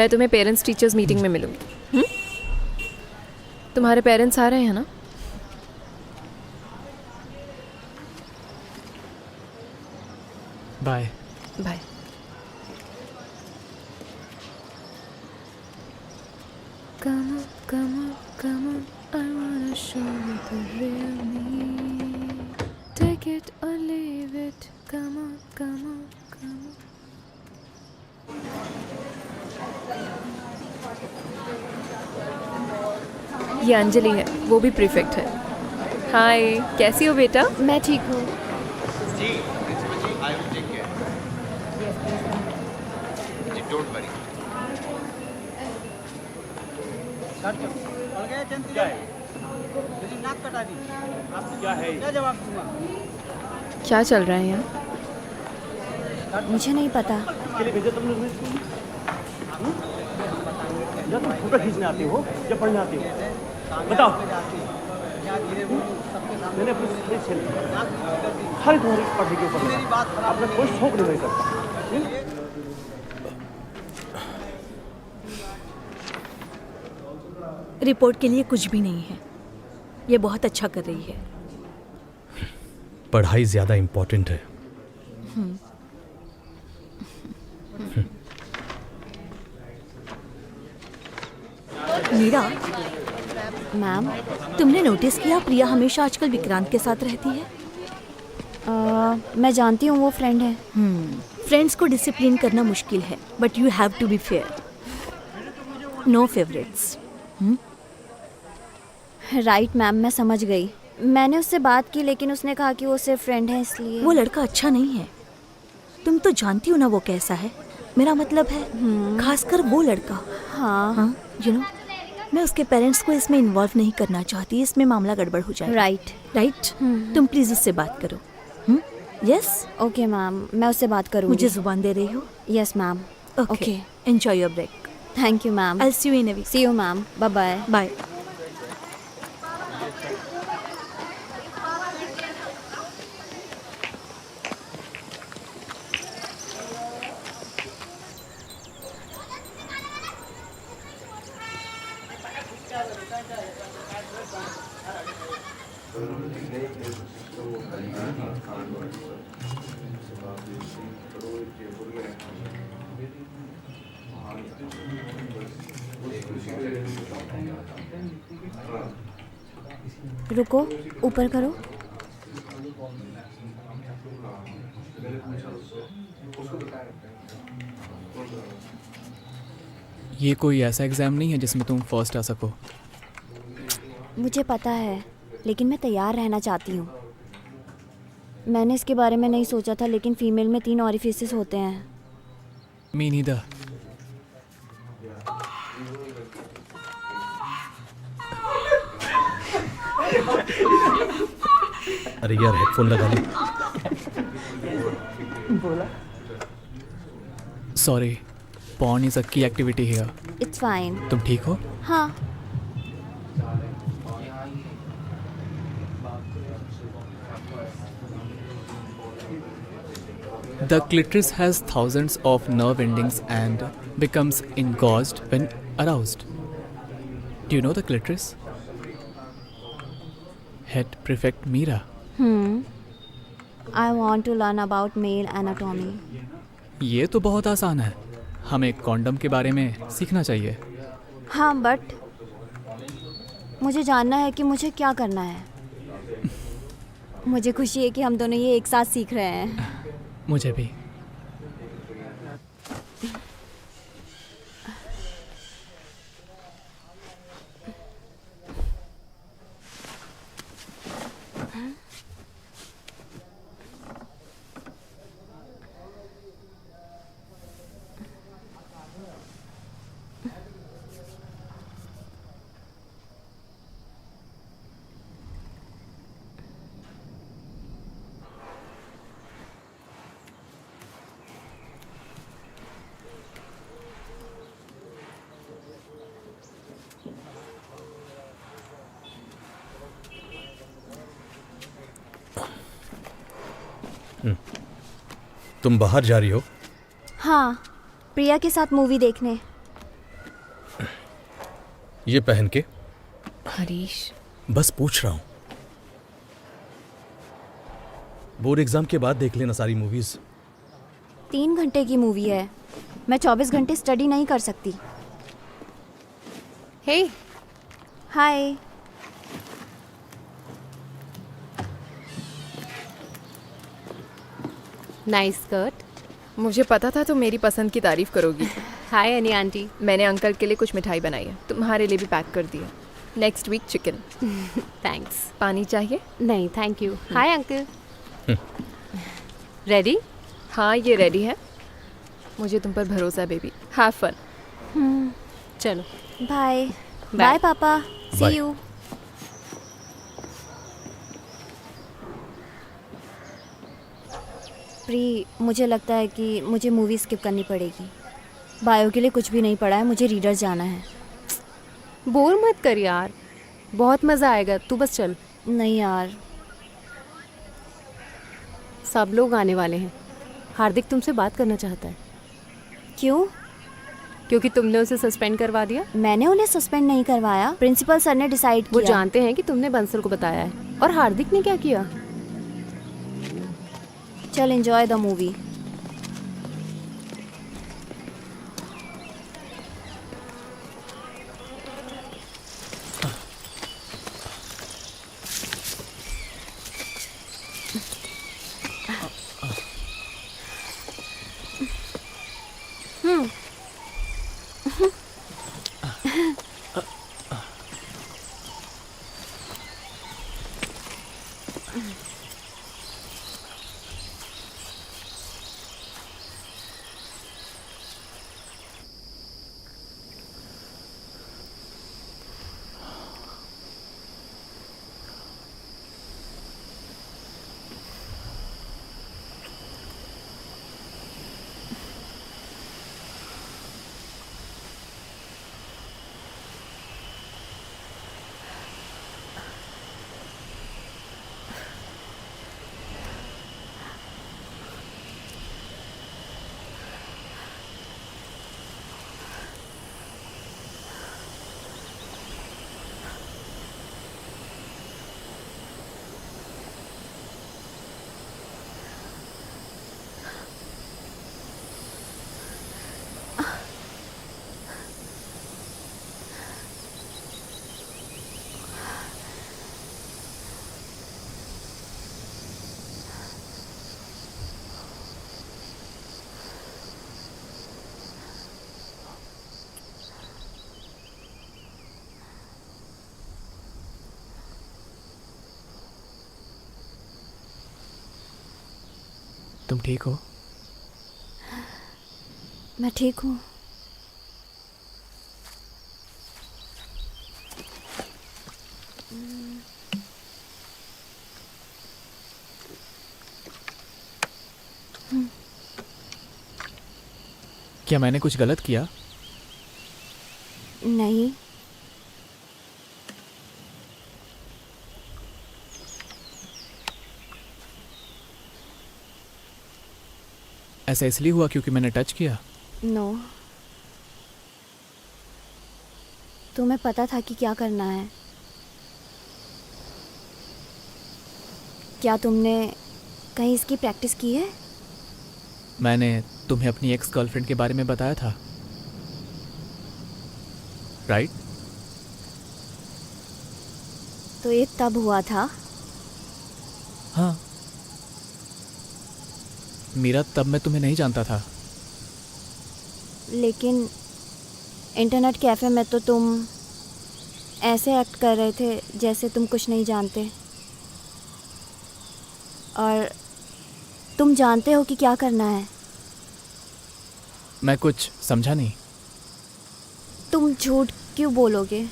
मैं तुम्हें पेरेंट्स टीचर्स मीटिंग में मिलूंगी। तुम्हारे पेरेंट्स आ रहे हैं ना? Bye. Bye. Come on, come on, come on, I wanna show you the real me. Take it or leave it, come on, come on, come on. ये अंजलि है, वो भी प्रीफेक्ट है। हाय, कैसी हो बेटा? मैं ठीक हूँ। जी, principal ji, I will take care. जी, डोंट वरी। क्या चल रहा है यहाँ? मुझे नहीं पता। फोटो खींचने आती हो या पढ़ने आती हो? बताओ। मैंने अपनी सारी सैलरी सारी तुम्हारी पढ़ाई के ऊपर अपना कोई शौक नहीं करता। रिपोर्ट के लिए कुछ भी नहीं है। ये बहुत अच्छा कर रही है। पढ़ाई ज्यादा इंपॉर्टेंट है। मीरा, मैम, तुमने नोटिस किया प्रिया हमेशा आजकल विक्रांत के साथ रहती है? मैं जानती हूँ वो फ्रेंड है। फ्रेंड्स को डिसिप्लिन करना मुश्किल है, but you have to be fair. No favourites. Right ma'am, मैं समझ गई। मैंने उससे बात की लेकिन उसने कहा कि वो सिर्फ फ्रेंड है, इसलिए। वो लड़का अच्छा नहीं है। तुम तो जानती हो ना वो कैसा है। मेरा मतलब है खासकर वो लड़का। हाँ, यू नो, मैं उसके पेरेंट्स को इसमें इन्वॉल्व नहीं करना चाहती। इसमें मामला गड़बड़ हो जाए। राइट। तुम प्लीज उससे बात करो। यस। ओके मैम, मैं उससे बात करूँगी। मुझे जुबान दे रही हो? Yes ma'am. Okay, enjoy your break. Thank you ma'am. I see you in a week. See you ma'am, bye bye. Bye. रुको, ऊपर करो। ये कोई ऐसा एग्ज़ाम नहीं है जिसमें तुम फर्स्ट आ सको। मुझे पता है, लेकिन मैं तैयार रहना चाहती हूँ। मैंने इसके बारे में नहीं सोचा था, लेकिन फीमेल में 3 ऑरिफिसेस होते हैं। मी नीदर। अरे यार, हेडफोन लगा ले। सॉरी, पॉर्न इज अ की एक्टिविटी हियर। It's fine. तुम ठीक हो? हाँ। The clitoris has thousands of nerve endings and becomes engorged when aroused. Do you know the clitoris? Head Prefect Meera. I want to learn about male anatomy. ये तो बहुत आसान है। हमें कॉन्डम के बारे में सीखना चाहिए। हाँ, बट मुझे जानना है कि मुझे क्या करना है। मुझे खुशी है कि हम दोनों ये एक साथ सीख रहे हैं। मुझे भी। तुम बाहर जा रही हो? हाँ, प्रिया के साथ मूवी देखने। ये पहन के? हरीश, बस पूछ रहा हूं। बोर्ड एग्जाम के बाद देख लेना सारी मूवीज। 3 घंटे की मूवी है, मैं 24 घंटे स्टडी नहीं कर सकती। Hey, hi. Nice skirt. मुझे पता था तुम मेरी पसंद की तारीफ करोगी। हाय अनी आंटी। मैंने अंकल के लिए कुछ मिठाई बनाई है, तुम्हारे लिए भी पैक कर दिया। Next week chicken. थैंक्स। पानी चाहिए? नहीं thank you. Hi uncle. Ready? हाँ ये रेडी है। मुझे तुम पर भरोसा है बेबी। Have fun. चलो बाय बाय पापा, सी Bye. यू। प्री, मुझे लगता है कि मुझे मूवी स्किप करनी पड़ेगी। बायो के लिए कुछ भी नहीं पढ़ा है, मुझे रीडर जाना है। बोर मत कर यार, बहुत मज़ा आएगा, तू बस चल। नहीं यार। सब लोग आने वाले हैं। हार्दिक तुमसे बात करना चाहता है। क्यों? क्योंकि तुमने उसे सस्पेंड करवा दिया। मैंने उन्हें सस्पेंड नहीं करवाया, प्रिंसिपल सर ने डिसाइड वो किया। जानते हैं कि तुमने बंसल को बताया है। और हार्दिक ने क्या किया? चल एंजॉय द मूवी। तुम ठीक हो? मैं ठीक हूँ। क्या मैंने कुछ गलत किया? नहीं। ऐसा इसलिए हुआ क्योंकि मैंने टच किया? नो। तुम्हें पता था कि क्या करना है। क्या तुमने कहीं इसकी प्रैक्टिस की है? मैंने तुम्हें अपनी एक्स गर्लफ्रेंड के बारे में बताया था, राइट? तो ये तब हुआ था? हाँ। मीरा, तब मैं तुम्हें नहीं जानता था। लेकिन इंटरनेट कैफ़े में तो तुम ऐसे एक्ट कर रहे थे जैसे तुम कुछ नहीं जानते। और तुम जानते हो कि क्या करना है। मैं कुछ समझा नहीं। तुम झूठ क्यों बोलोगे?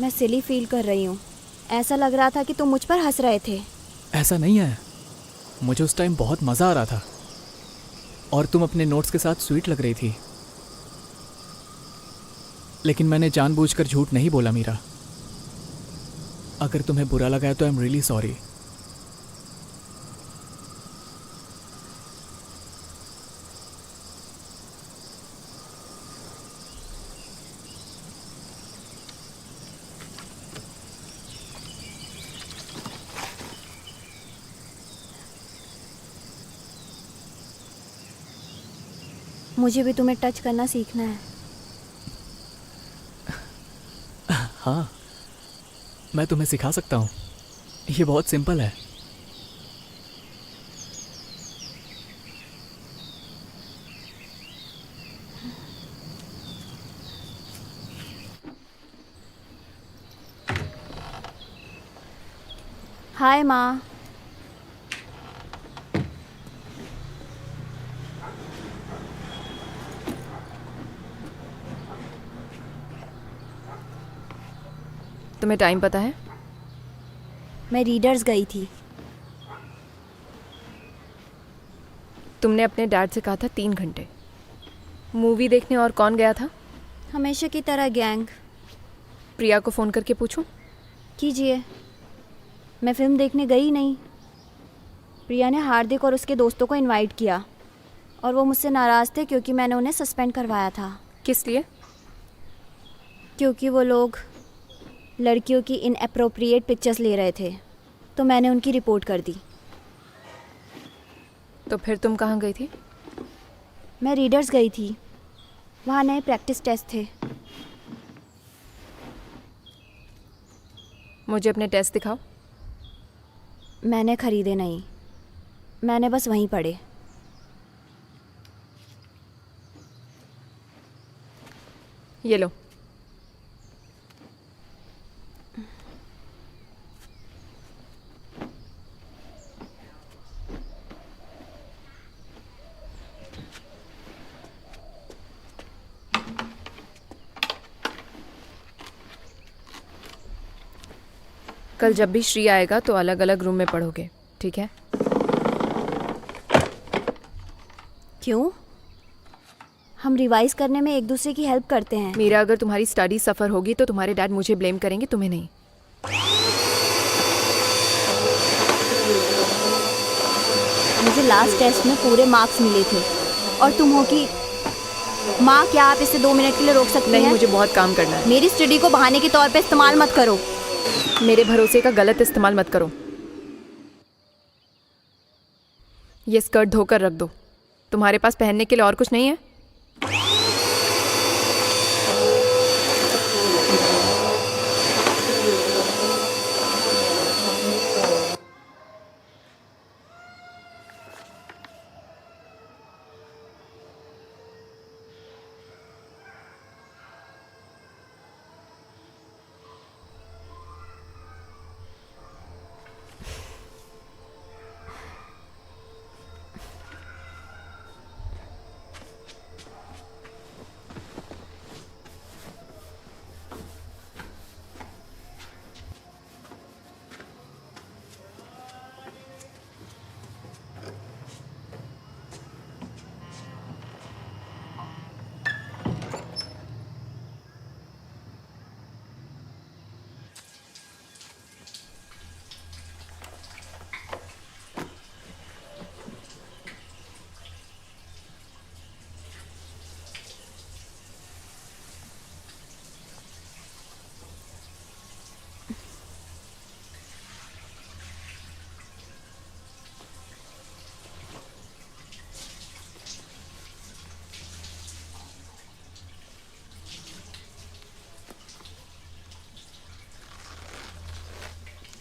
मैं सिली फील कर रही हूँ। ऐसा लग रहा था कि तुम मुझ पर हंस रहे थे। ऐसा नहीं है, मुझे उस टाइम बहुत मज़ा आ रहा था और तुम अपने नोट्स के साथ स्वीट लग रही थी। लेकिन मैंने जानबूझकर झूठ नहीं बोला मीरा। अगर तुम्हें बुरा लगा है तो आई एम रियली सॉरी। मुझे भी तुम्हें टच करना सीखना है। हाँ, मैं तुम्हें सिखा सकता हूँ। ये बहुत सिंपल है। हाय माँ। तुम्हें टाइम पता है? मैं रीडर्स गई थी। तुमने अपने डैड से कहा था 3 घंटे। मूवी देखने और कौन गया था? हमेशा की तरह गैंग। प्रिया को फ़ोन करके पूछूं? कीजिए। मैं फिल्म देखने गई नहीं। प्रिया ने हार्दिक और उसके दोस्तों को इनवाइट किया और वो मुझसे नाराज़ थे क्योंकि मैंने उन्हें सस्पेंड करवाया था। किस लिए? क्योंकि वो लोग लड़कियों की इनएप्रोप्रिएट पिक्चर्स ले रहे थे, तो मैंने उनकी रिपोर्ट कर दी। तो फिर तुम कहाँ गई थी? मैं रीडर्स गई थी। वहाँ नए प्रैक्टिस टेस्ट थे। मुझे अपने टेस्ट दिखाओ। मैंने खरीदे नहीं, मैंने बस वहीं पढ़े। ये लो। कल जब भी श्री आएगा तो अलग अलग रूम में पढ़ोगे, ठीक है? क्यों? हम रिवाइज करने में एक दूसरे की हेल्प करते हैं। मीरा, अगर तुम्हारी स्टडी सफ़र होगी तो तुम्हारे डैड मुझे ब्लेम करेंगे, तुम्हें नहीं। मुझे लास्ट टेस्ट में पूरे मार्क्स मिले थे और तुम हो कि माँ, क्या आप इसे 2 मिनट के लिए रोक सकते हैं? नहीं, मुझे बहुत काम करना है। मेरी स्टडी को बहाने के तौर पे इस्तेमाल मत करो। मेरे भरोसे का गलत इस्तेमाल मत करो। ये स्कर्ट धोकर रख दो। तुम्हारे पास पहनने के लिए और कुछ नहीं है?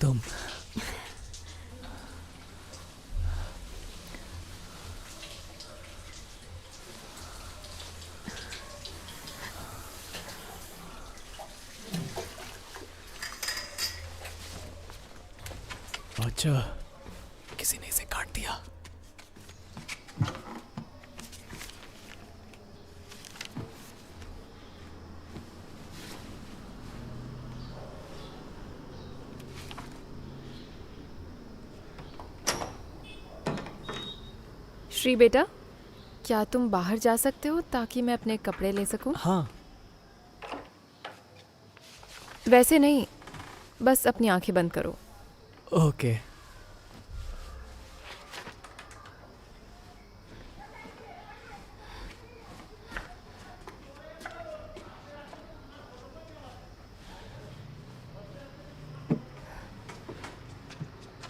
तुम अच्छा, किसी ने इसे काट दिया। श्री बेटा, क्या तुम बाहर जा सकते हो ताकि मैं अपने कपड़े ले सकूं? हाँ। वैसे नहीं, बस अपनी आंखें बंद करो। ओके।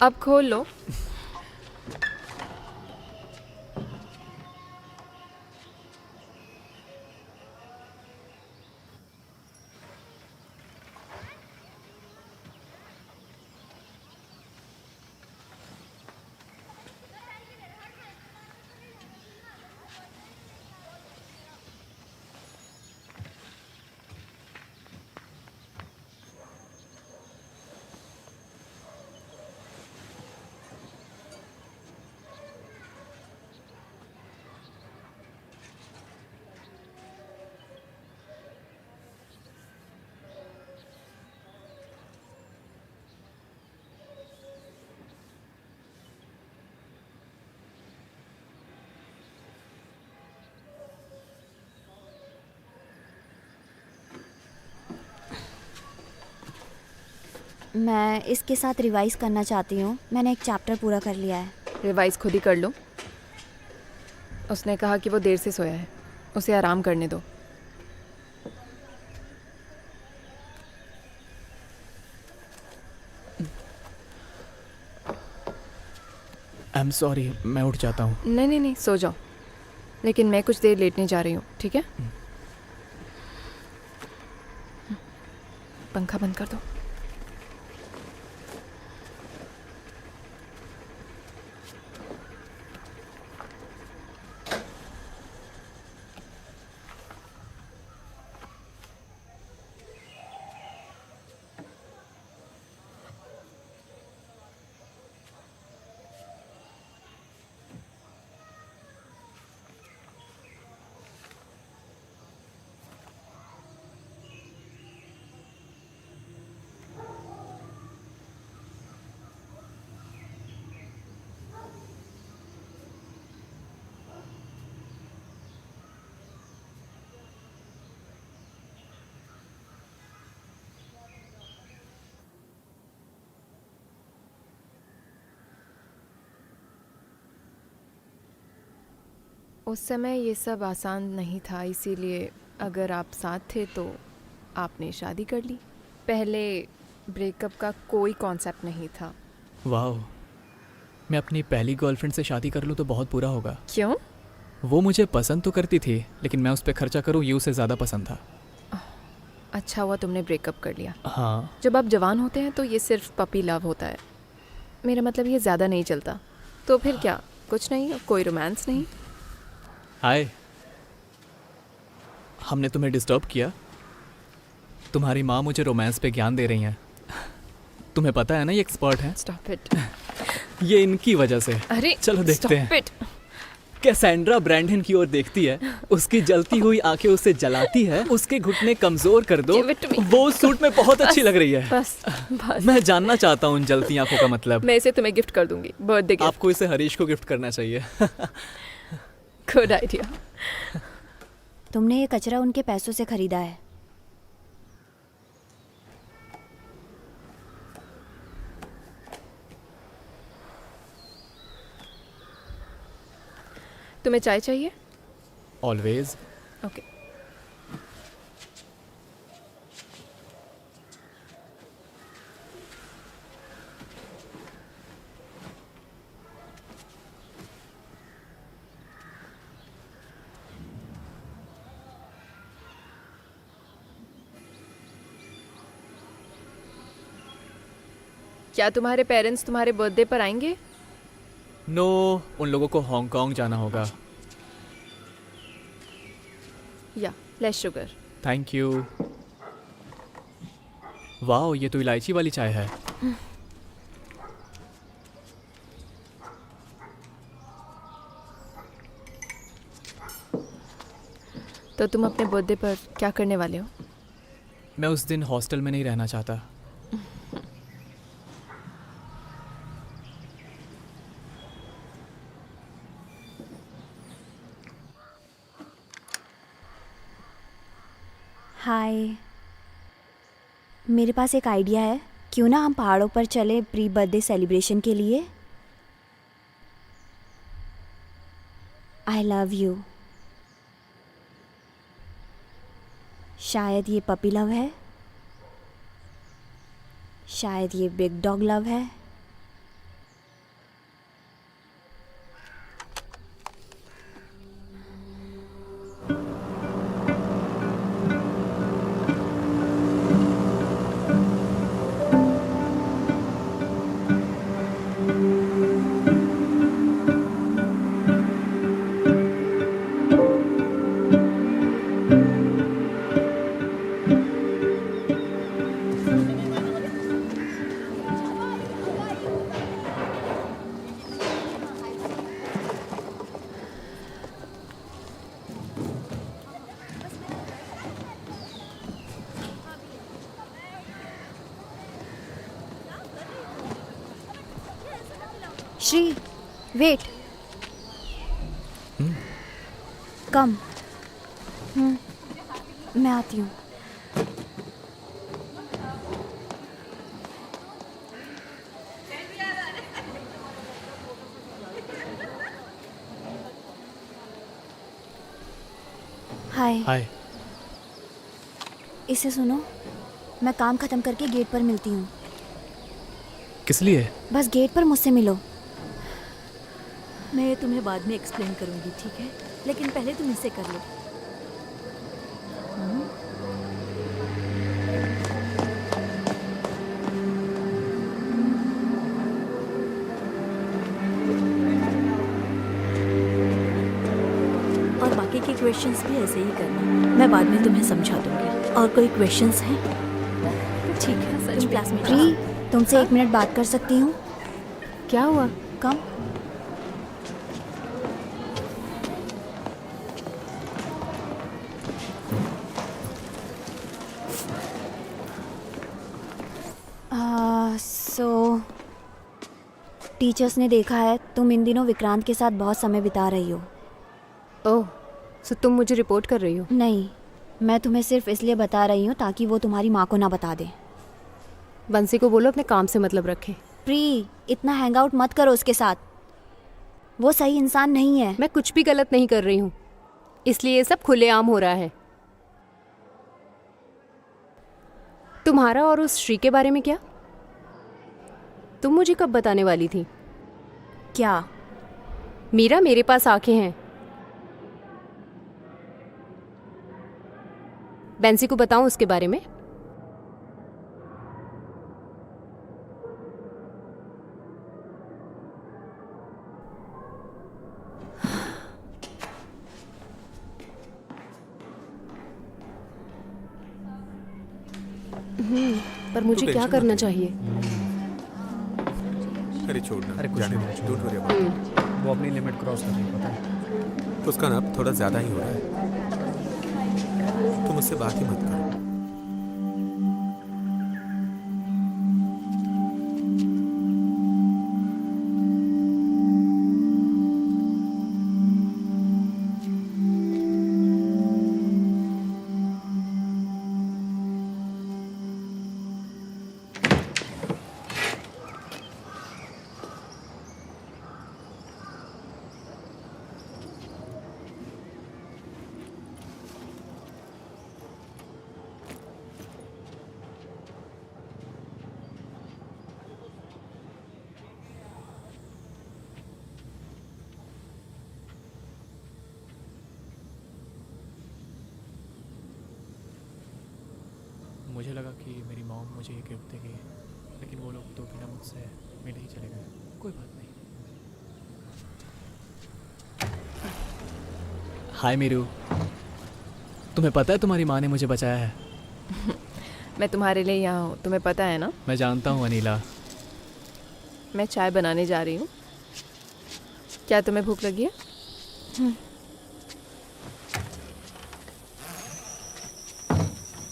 अब खोल लो। मैं इसके साथ रिवाइज करना चाहती हूँ। मैंने एक चैप्टर पूरा कर लिया है। रिवाइज खुद ही कर लो। उसने कहा कि वो देर से सोया है, उसे आराम करने दो। आई एम सॉरी, मैं उठ जाता हूँ। नहीं नहीं नहीं, सो जाओ, लेकिन मैं कुछ देर लेटने जा रही हूँ, ठीक है? पंखा बंद कर दो। उस समय ये सब आसान नहीं था, इसीलिए अगर आप साथ थे तो आपने शादी कर ली। पहले ब्रेकअप का कोई कॉन्सेप्ट नहीं था। वाह, मैं अपनी पहली गर्लफ्रेंड से शादी कर लूँ तो बहुत बुरा होगा। क्यों? वो मुझे पसंद तो करती थी, लेकिन मैं उस पर खर्चा करूँ ये उसे ज़्यादा पसंद था। अच्छा हुआ तुमने ब्रेकअप कर लिया। हाँ, जब आप जवान होते हैं तो ये सिर्फ पपी लव होता है। मेरा मतलब ये ज़्यादा नहीं चलता। तो फिर क्या, कुछ नहीं, कोई रोमांस नहीं? हाय, हमने तुम्हें डिस्टर्ब किया? तुम्हारी माँ मुझे रोमांस पे ज्ञान दे रही हैं। तुम्हें पता है ना ये एक्सपर्ट हैं। Stop it. ये इनकी वजह से। अरे चलो देखते stop हैं। it। कैसेंड्रा ब्रैंडन की ओर देखती है, उसकी जलती हुई आंखें उसे जलाती है, उसके घुटने कमजोर कर दो। Give it to me। वो सूट में बहुत अच्छी लग रही है। बस बस। मैं जानना चाहता हूँ उन जलती आंखों का मतलब। मैं इसे तुम्हें गिफ्ट कर दूंगी, बर्थडे गिफ्ट। आपको इसे हरीश को गिफ्ट करना चाहिए। Good idea. तुमने ये कचरा उनके पैसों से खरीदा है। तुम्हें चाय चाहिए? ऑलवेज। ओके। क्या तुम्हारे पेरेंट्स तुम्हारे बर्थडे पर आएंगे? नो, उन लोगों को हांगकांग जाना होगा। या लेस शुगर। Thank you. वाह, ये तो इलायची वाली चाय है। तो तुम अपने बर्थडे पर क्या करने वाले हो? मैं उस दिन हॉस्टल में नहीं रहना चाहता। हाय, मेरे पास एक आइडिया है। क्यों ना हम पहाड़ों पर चले प्री बर्थडे सेलिब्रेशन के लिए? I love you. शायद ये पपी लव है, शायद ये बिग डॉग लव है। श्री, वेट। कम। मैं आती हूँ। हाय। हाय। इसे सुनो, मैं काम खत्म करके गेट पर मिलती हूँ। किस लिए? बस गेट पर मुझसे मिलो। मैं तुम्हें बाद में एक्सप्लेन करूंगी, ठीक है? लेकिन पहले तुम इसे कर लो। और बाकी के क्वेश्चंस भी ऐसे ही करना, मैं बाद में तुम्हें समझा दूंगी। और कोई क्वेश्चंस हैं? ठीक है, तुम क्लास में जाओ। प्री, तुमसे 1 मिनट बात कर सकती हूँ? क्या हुआ? कम। सो टीचर्स ने देखा है तुम इन दिनों विक्रांत के साथ बहुत समय बिता रही हो। ओह, सो तुम मुझे रिपोर्ट कर रही हो? नहीं, मैं तुम्हें सिर्फ इसलिए बता रही हूँ ताकि वो तुम्हारी माँ को ना बता दे। बंसी को बोलो अपने काम से मतलब रखे। प्री, इतना हैंग आउट मत करो उसके साथ, वो सही इंसान नहीं है। मैं कुछ भी गलत नहीं कर रही हूँ, इसलिए ये सब खुलेआम हो रहा है। तुम्हारा और उस श्री के बारे में क्या? तुम मुझे कब बताने वाली थी? क्या? मीरा, मेरे पास आंखें हैं। बेंसी को बताऊं उसके बारे में? पर मुझे क्या टेंशन करना मत ले। चाहिए? अरे छोड़ना, अरे कुछ जाने नहीं, दो, डोंट वरी अबाउट इट। वो अपनी लिमिट क्रॉस कर रही है, पता है? उसका ना थोड़ा ज़्यादा ही हो रहा है। तुम उससे बात ही मत करो। मुझे लगा कि मेरी मॉम मुझे ये गिफ्ट देगी, लेकिन वो लोग तो बिना मुझसे मिले ही चले गए। कोई बात नहीं। हाय मीरू, तुम्हें पता है तुम्हारी माँ ने मुझे बचाया है? मैं तुम्हारे लिए यहाँ हूँ, तुम्हें पता है ना? मैं जानता हूँ अनीला। मैं चाय बनाने जा रही हूँ। क्या तुम्हें भूख लगी है?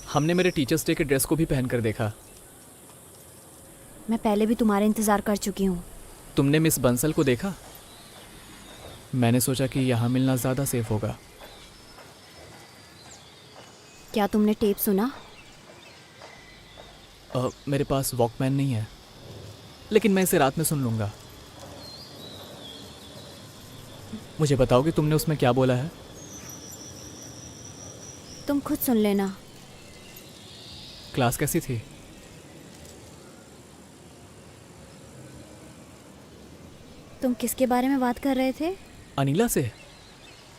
हमने मेरे टीचर्स डे के ड्रेस को भी पहन कर देखा। मैं पहले भी तुम्हारा इंतज़ार कर चुकी हूँ। तुमने मिस बंसल को देखा? मैंने सोचा कि यहाँ मिलना ज़्यादा सेफ होगा। क्या तुमने टेप सुना? मेरे पास वॉकमैन नहीं है, लेकिन मैं इसे रात में सुन लूँगा। मुझे बताओ कि तुमने उसमें क्या बोला है? तुम खुद सुन लेना। क्लास कैसी थी? तुम किसके बारे में बात कर रहे थे? अनीला से।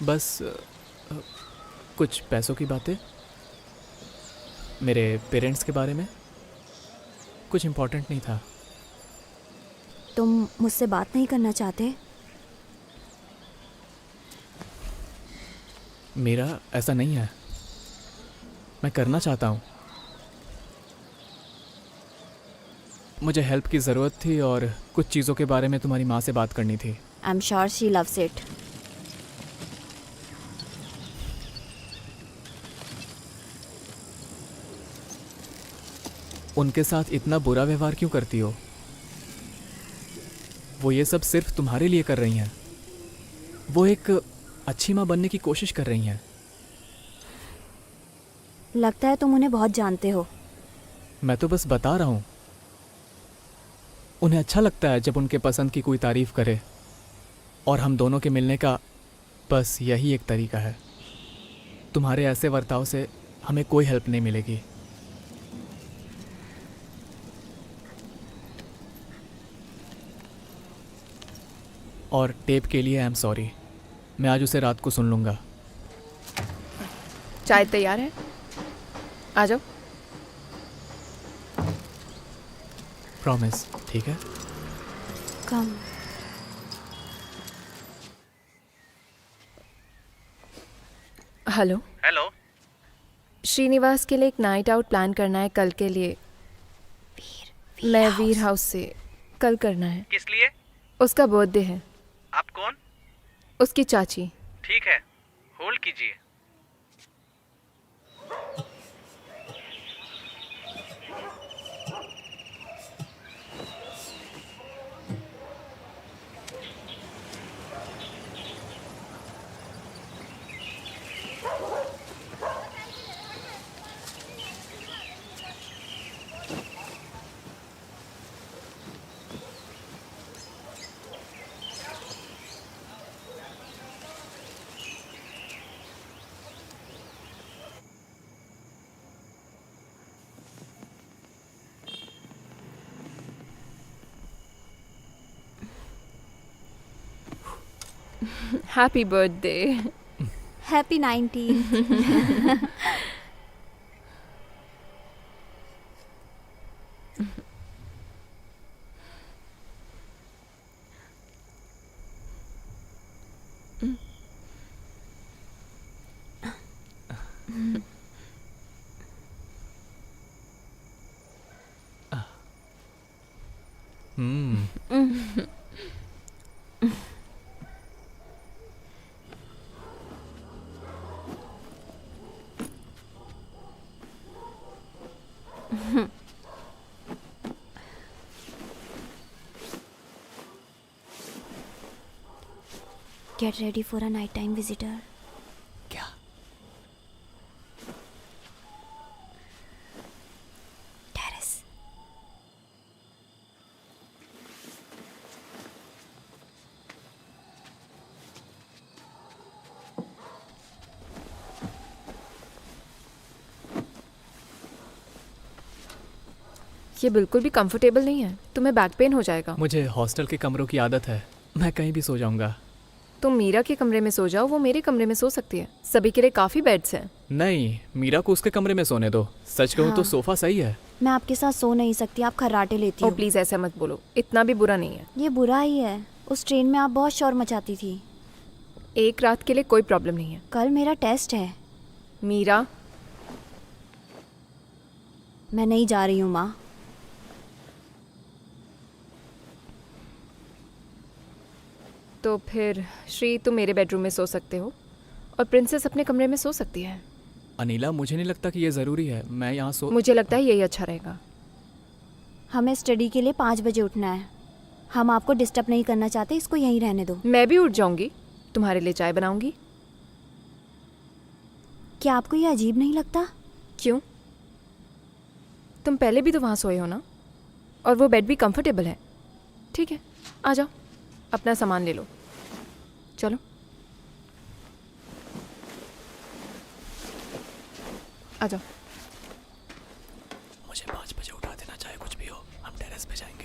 बस कुछ पैसों की बातें, मेरे पेरेंट्स के बारे में। कुछ इम्पोर्टेंट नहीं था। तुम मुझसे बात नहीं करना चाहते? मेरा ऐसा नहीं है, मैं करना चाहता हूँ। मुझे हेल्प की ज़रूरत थी और कुछ चीज़ों के बारे में तुम्हारी माँ से बात करनी थी। I am sure she loves it. उनके साथ इतना बुरा व्यवहार क्यों करती हो? वो ये सब सिर्फ तुम्हारे लिए कर रही हैं। वो एक अच्छी माँ बनने की कोशिश कर रही हैं। लगता है तुम उन्हें बहुत जानते हो। मैं तो बस बता रहा हूँ। उन्हें अच्छा लगता है जब उनके पसंद की कोई तारीफ करे, और हम दोनों के मिलने का बस यही एक तरीका है। तुम्हारे ऐसे बर्ताव से हमें कोई हेल्प नहीं मिलेगी। और टेप के लिए आई एम सॉरी, मैं आज उसे रात को सुन लूँगा। चाय तैयार है, आ जाओ। प्रॉमिस, ठीक है? कम। Hello hello. श्रीनिवास के लिए एक नाइट आउट प्लान करना है कल के लिए। मैं वीर हाउस से कल करना है। किस लिए? उसका बर्थडे है। आप कौन? उसकी चाची। ठीक है, होल्ड कीजिए। Happy birthday. Happy 19। Get ready for a nighttime visitor. क्या? Terrace. ये बिल्कुल भी कंफर्टेबल नहीं है, तुम्हें बैक पेन हो जाएगा। मुझे हॉस्टल के कमरों की आदत है, मैं कहीं भी सो जाऊंगा। तुम मीरा के कमरे में सो जाओ, वो मेरे कमरे में सो सकती है। सभी के लिए काफ़ी बेड्स हैं। नहीं, मीरा को उसके कमरे में सोने दो। सच कहूँ तो सोफा सही है। मैं आपके साथ सो नहीं सकती, आप खर्राटे लेती ओ हो। प्लीज़ ऐसा मत बोलो, इतना भी बुरा नहीं है। ये बुरा ही है। उस ट्रेन में आप बहुत शोर मचाती थी। एक रात के लिए कोई प्रॉब्लम नहीं है। कल मेरा टेस्ट है। मीरा, मैं नहीं जा रही हूँ माँ। तो फिर श्री तुम मेरे बेडरूम में सो सकते हो और प्रिंसेस अपने कमरे में सो सकती है। अनिला, मुझे नहीं लगता कि ये ज़रूरी है। मैं यहाँ सो मुझे लगता है यही अच्छा रहेगा। हमें स्टडी के लिए 5 बजे उठना है। हम आपको डिस्टर्ब नहीं करना चाहते, इसको यहीं रहने दो। मैं भी उठ जाऊंगी, तुम्हारे लिए चाय बनाऊंगी। क्या आपको ये अजीब नहीं लगता? क्यों? तुम पहले भी तो वहाँ सोए हो ना, और वो बेड भी कंफर्टेबल है। ठीक है, आ जाओ, अपना सामान ले लो। चलो आ जाओ। मुझे 5 बजे उठा देना, चाहे कुछ भी हो। हम टेरेस पे जाएंगे।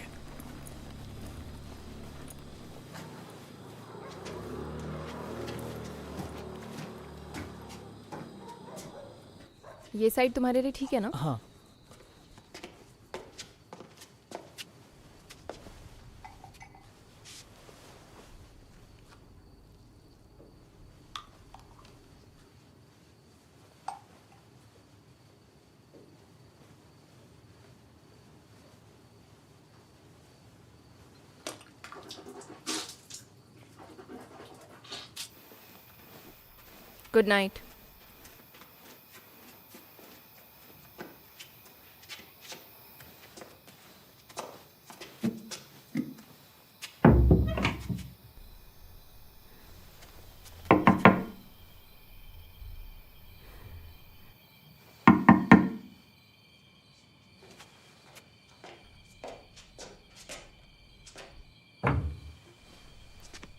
ये साइड तुम्हारे लिए ठीक है ना? हाँ। Good night.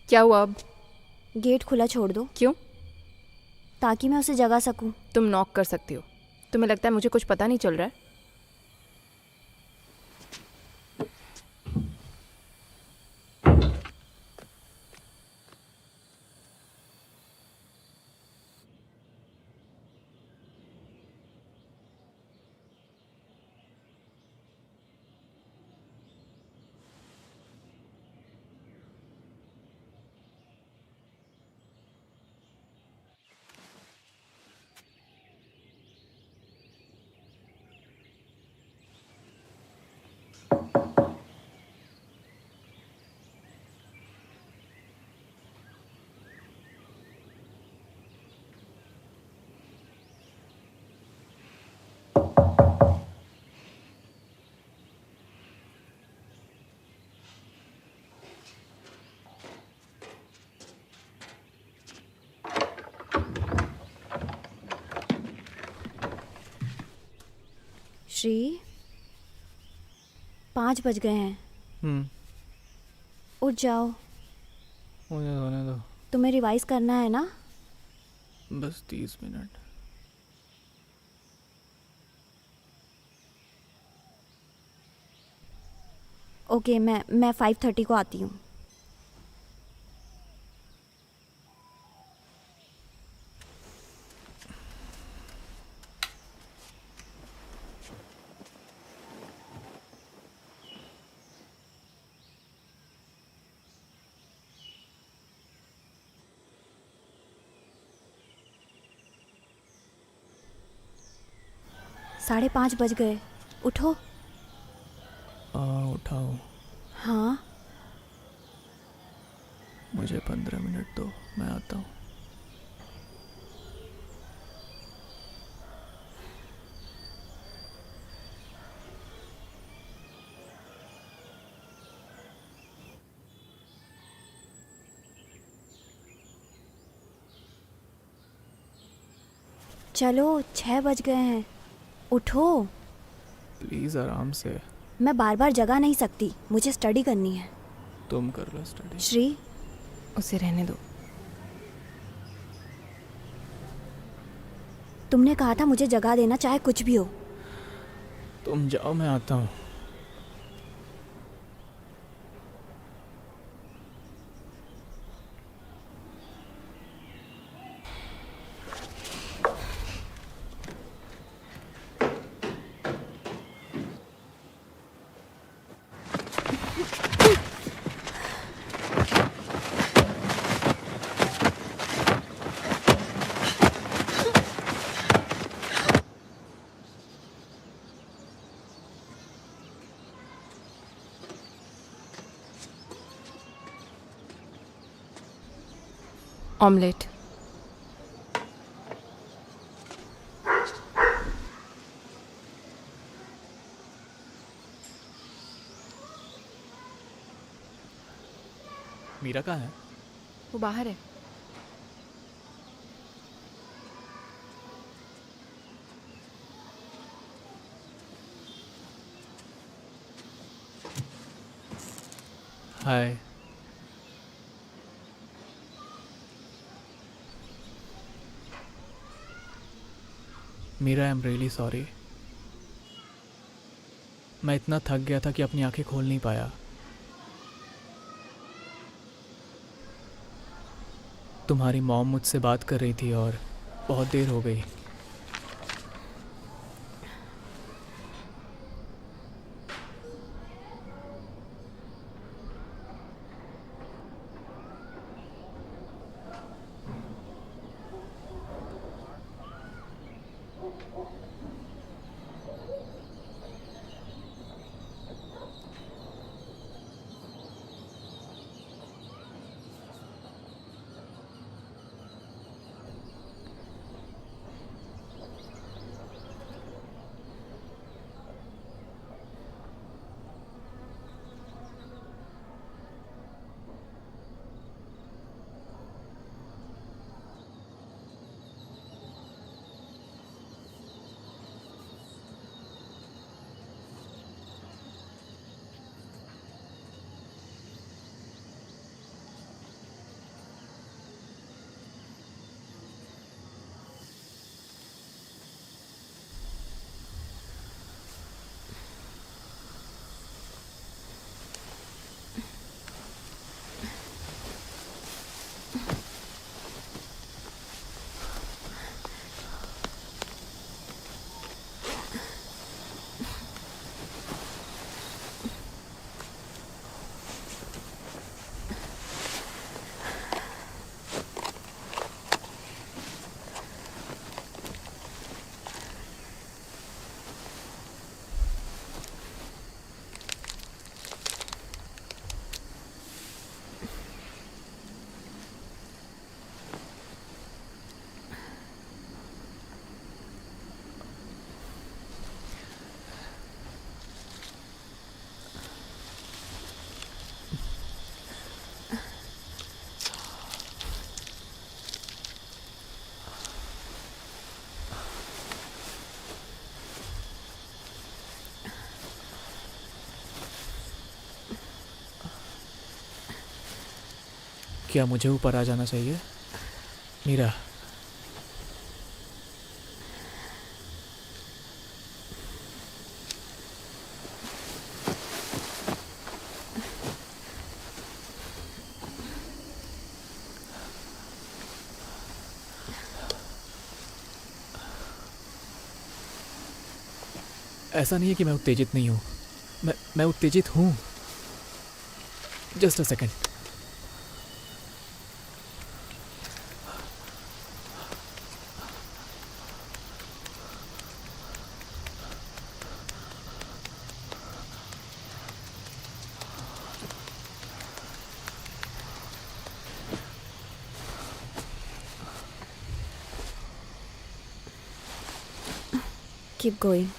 क्या हुआ अब? गेट खुला छोड़ दो। क्यों? ताकि मैं उसे जगा सकूं। तुम नॉक कर सकती हो। तुम्हें लगता है मुझे कुछ पता नहीं चल रहा है? श्री, 5 बज गए हैं। उठ जाओ। मुझे सोने दो। तुम्हें रिवाइज करना है ना? बस 30 मिनट। ओके, मैं 5:30 को आती हूँ। साढ़े 5 बज गए। उठो। उठाओ। हाँ। मुझे 15 मिनट दो, मैं आता हूँ। चलो, 6 बज गए हैं। उठो। प्लीज़ आराम से। मैं बार बार जगा नहीं सकती, मुझे स्टडी करनी है। तुम कर लो स्टडी। श्री, उसे रहने दो। तुमने कहा था मुझे जगा देना, चाहे कुछ भी हो। तुम जाओ, मैं आता हूँ। ऑमलेट। मीरा कहाँ है? वो बाहर है। Hi. Meera, I am really sorry. मैं इतना थक गया था कि अपनी आंखें खोल नहीं पाया। तुम्हारी मॉम मुझसे बात कर रही थी और बहुत देर हो गई। क्या मुझे ऊपर आ जाना चाहिए मीरा? ऐसा नहीं है कि मैं उत्तेजित नहीं हूँ, मैं उत्तेजित हूँ। Just a second. Keep going.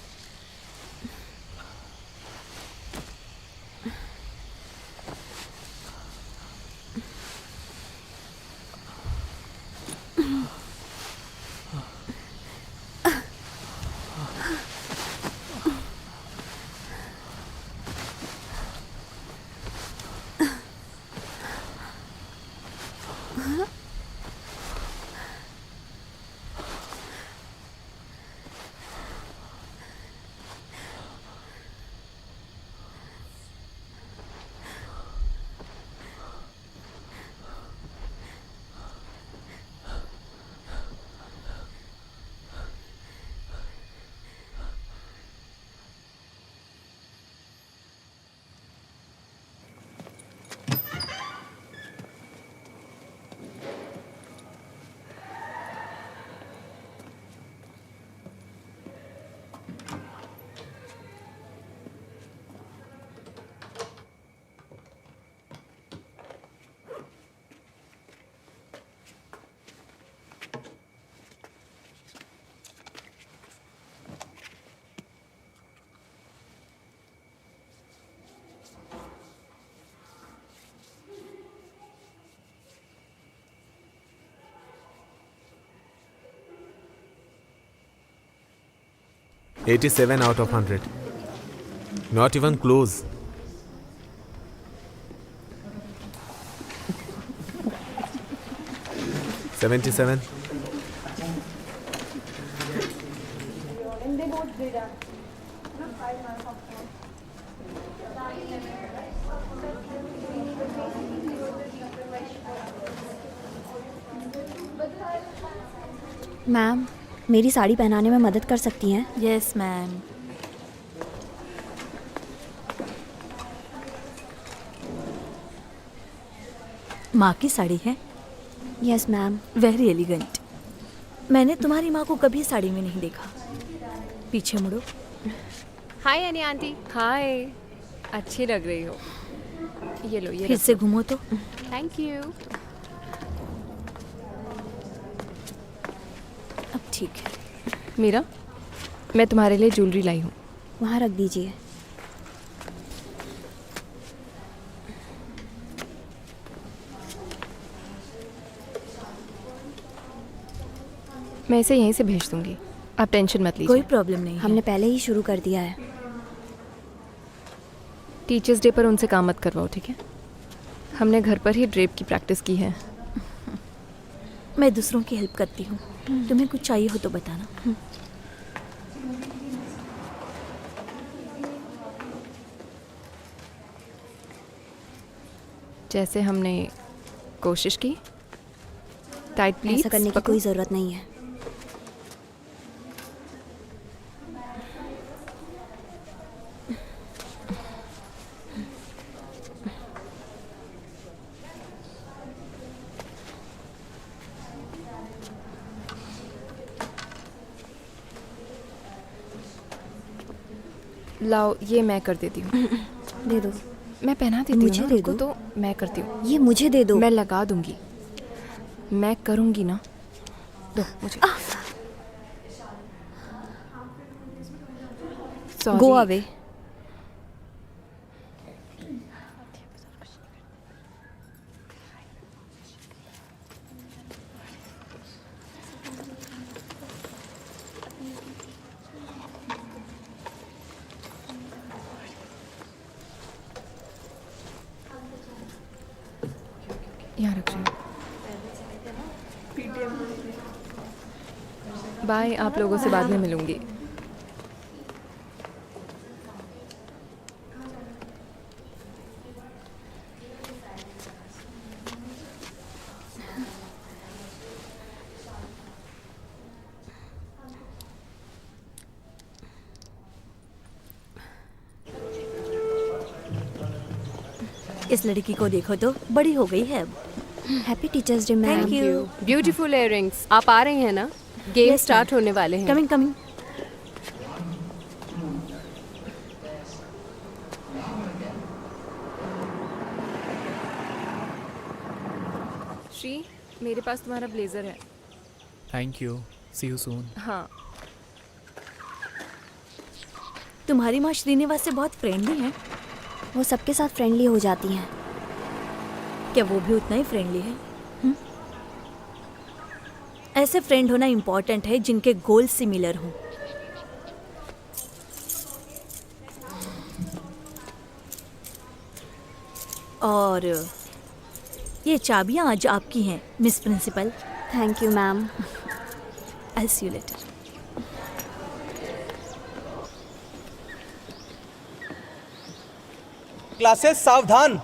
$87 out of 100. Not even close. $77. Ma'am, मेरी साड़ी पहनाने में मदद कर सकती हैं? Yes ma'am. माँ की साड़ी है? Yes ma'am. Very elegant. मैंने तुम्हारी माँ को कभी साड़ी में नहीं देखा। पीछे मुड़ो। हाय एनी आंटी। हाय, अच्छी लग रही हो। ये लो, ये फिर से घूमो तो। Thank you. अब ठीक है। मीरा, मैं तुम्हारे लिए ज्वेलरी लाई हूँ। वहाँ रख दीजिए। मैं इसे यहीं से भेज दूंगी, आप टेंशन मत लीजिए। कोई प्रॉब्लम नहीं है। हमने पहले ही शुरू कर दिया है। टीचर्स डे पर उनसे काम मत करवाओ, ठीक है? हमने घर पर ही ड्रेप की प्रैक्टिस की है। मैं दूसरों की हेल्प करती हूँ। तुम्हें कुछ चाहिए हो तो बताना। जैसे हमने कोशिश की। Tight please. ऐसा करने की कोई ज़रूरत नहीं है। लाओ, ये मैं कर देती हूँ। दे दो। मैं पहना देती हूँ। मुझे दे उसको दो। तो मैं करती हूँ। ये मुझे दे दो। मैं लगा दूंगी, मैं करूँगी ना। दो मुझे। Go away. यहाँ रख रही हूँ। बाय, आप लोगों से बाद में मिलूंगी। इस लड़की को देखो तो बड़ी हो गई है अब। Happy teachers day ma'am. Thank you. Beautiful earrings. आप आ रहे हैं ना? Game Yes, start ma'am. होने वाले हैं। Coming coming. श्री, मेरे पास तुम्हारा ब्लेजर है। Thank you, see you soon. हाँ, तुम्हारी माँ श्रीनिवास से बहुत फ्रेंडली है। वो सबके साथ फ्रेंडली हो जाती हैं। क्या वो भी उतना ही फ्रेंडली है? ऐसे फ्रेंड होना इम्पोर्टेंट है जिनके गोल सिमिलर हों। और ये चाबियां आज आपकी हैं, miss principal. Thank you ma'am. I see you later. Classes सावधान।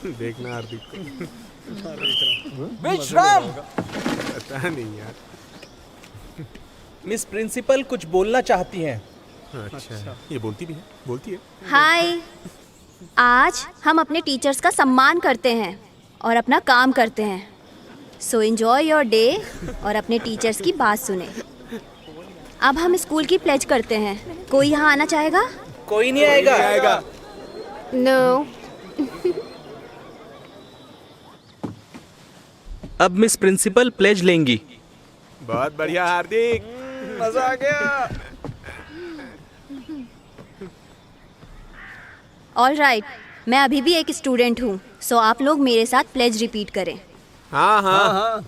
देखना हार्दिक को। विश्राम। पता नहीं यार। मिस प्रिंसिपल कुछ बोलना चाहती हैं। अच्छा, ये बोलती भी है, बोलती है। हाय, आज हम अपने टीचर्स का सम्मान करते हैं और अपना काम करते हैं। सो एंजॉय योर डे और अपने टीचर्स की बात सुने। अब हम स्कूल की प्लेज करते हैं। कोई यहाँ आना चाहेगा? कोई नहीं आएगा। नो। अब मिस प्रिंसिपल प्लेज लेंगी। बहुत बढ़िया हार्दिक, मजा आ गया। ऑल राइट, मैं अभी भी एक स्टूडेंट हूँ। सो आप लोग मेरे साथ प्लेज रिपीट करें। हाँ हाँ।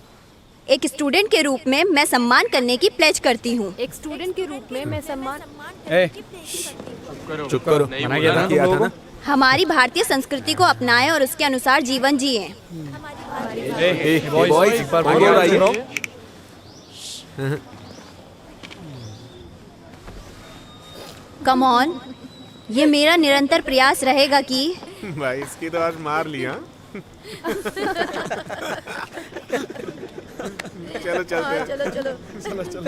एक स्टूडेंट के रूप में मैं सम्मान करने की प्लेज करती हूँ। एक स्टूडेंट के रूप में मैं सम्मान। चुप करो, मना किया था ना। हमारी भारतीय संस्कृति को अपनाएं और उसके अनुसार जीवन जिएं। बॉयज, एक बार बोलो। कम ऑन, ये मेरा निरंतर प्रयास रहेगा कि भाई इसकी तो आज मार लिया। चलो चलते हैं। चलो चलो चलो चलो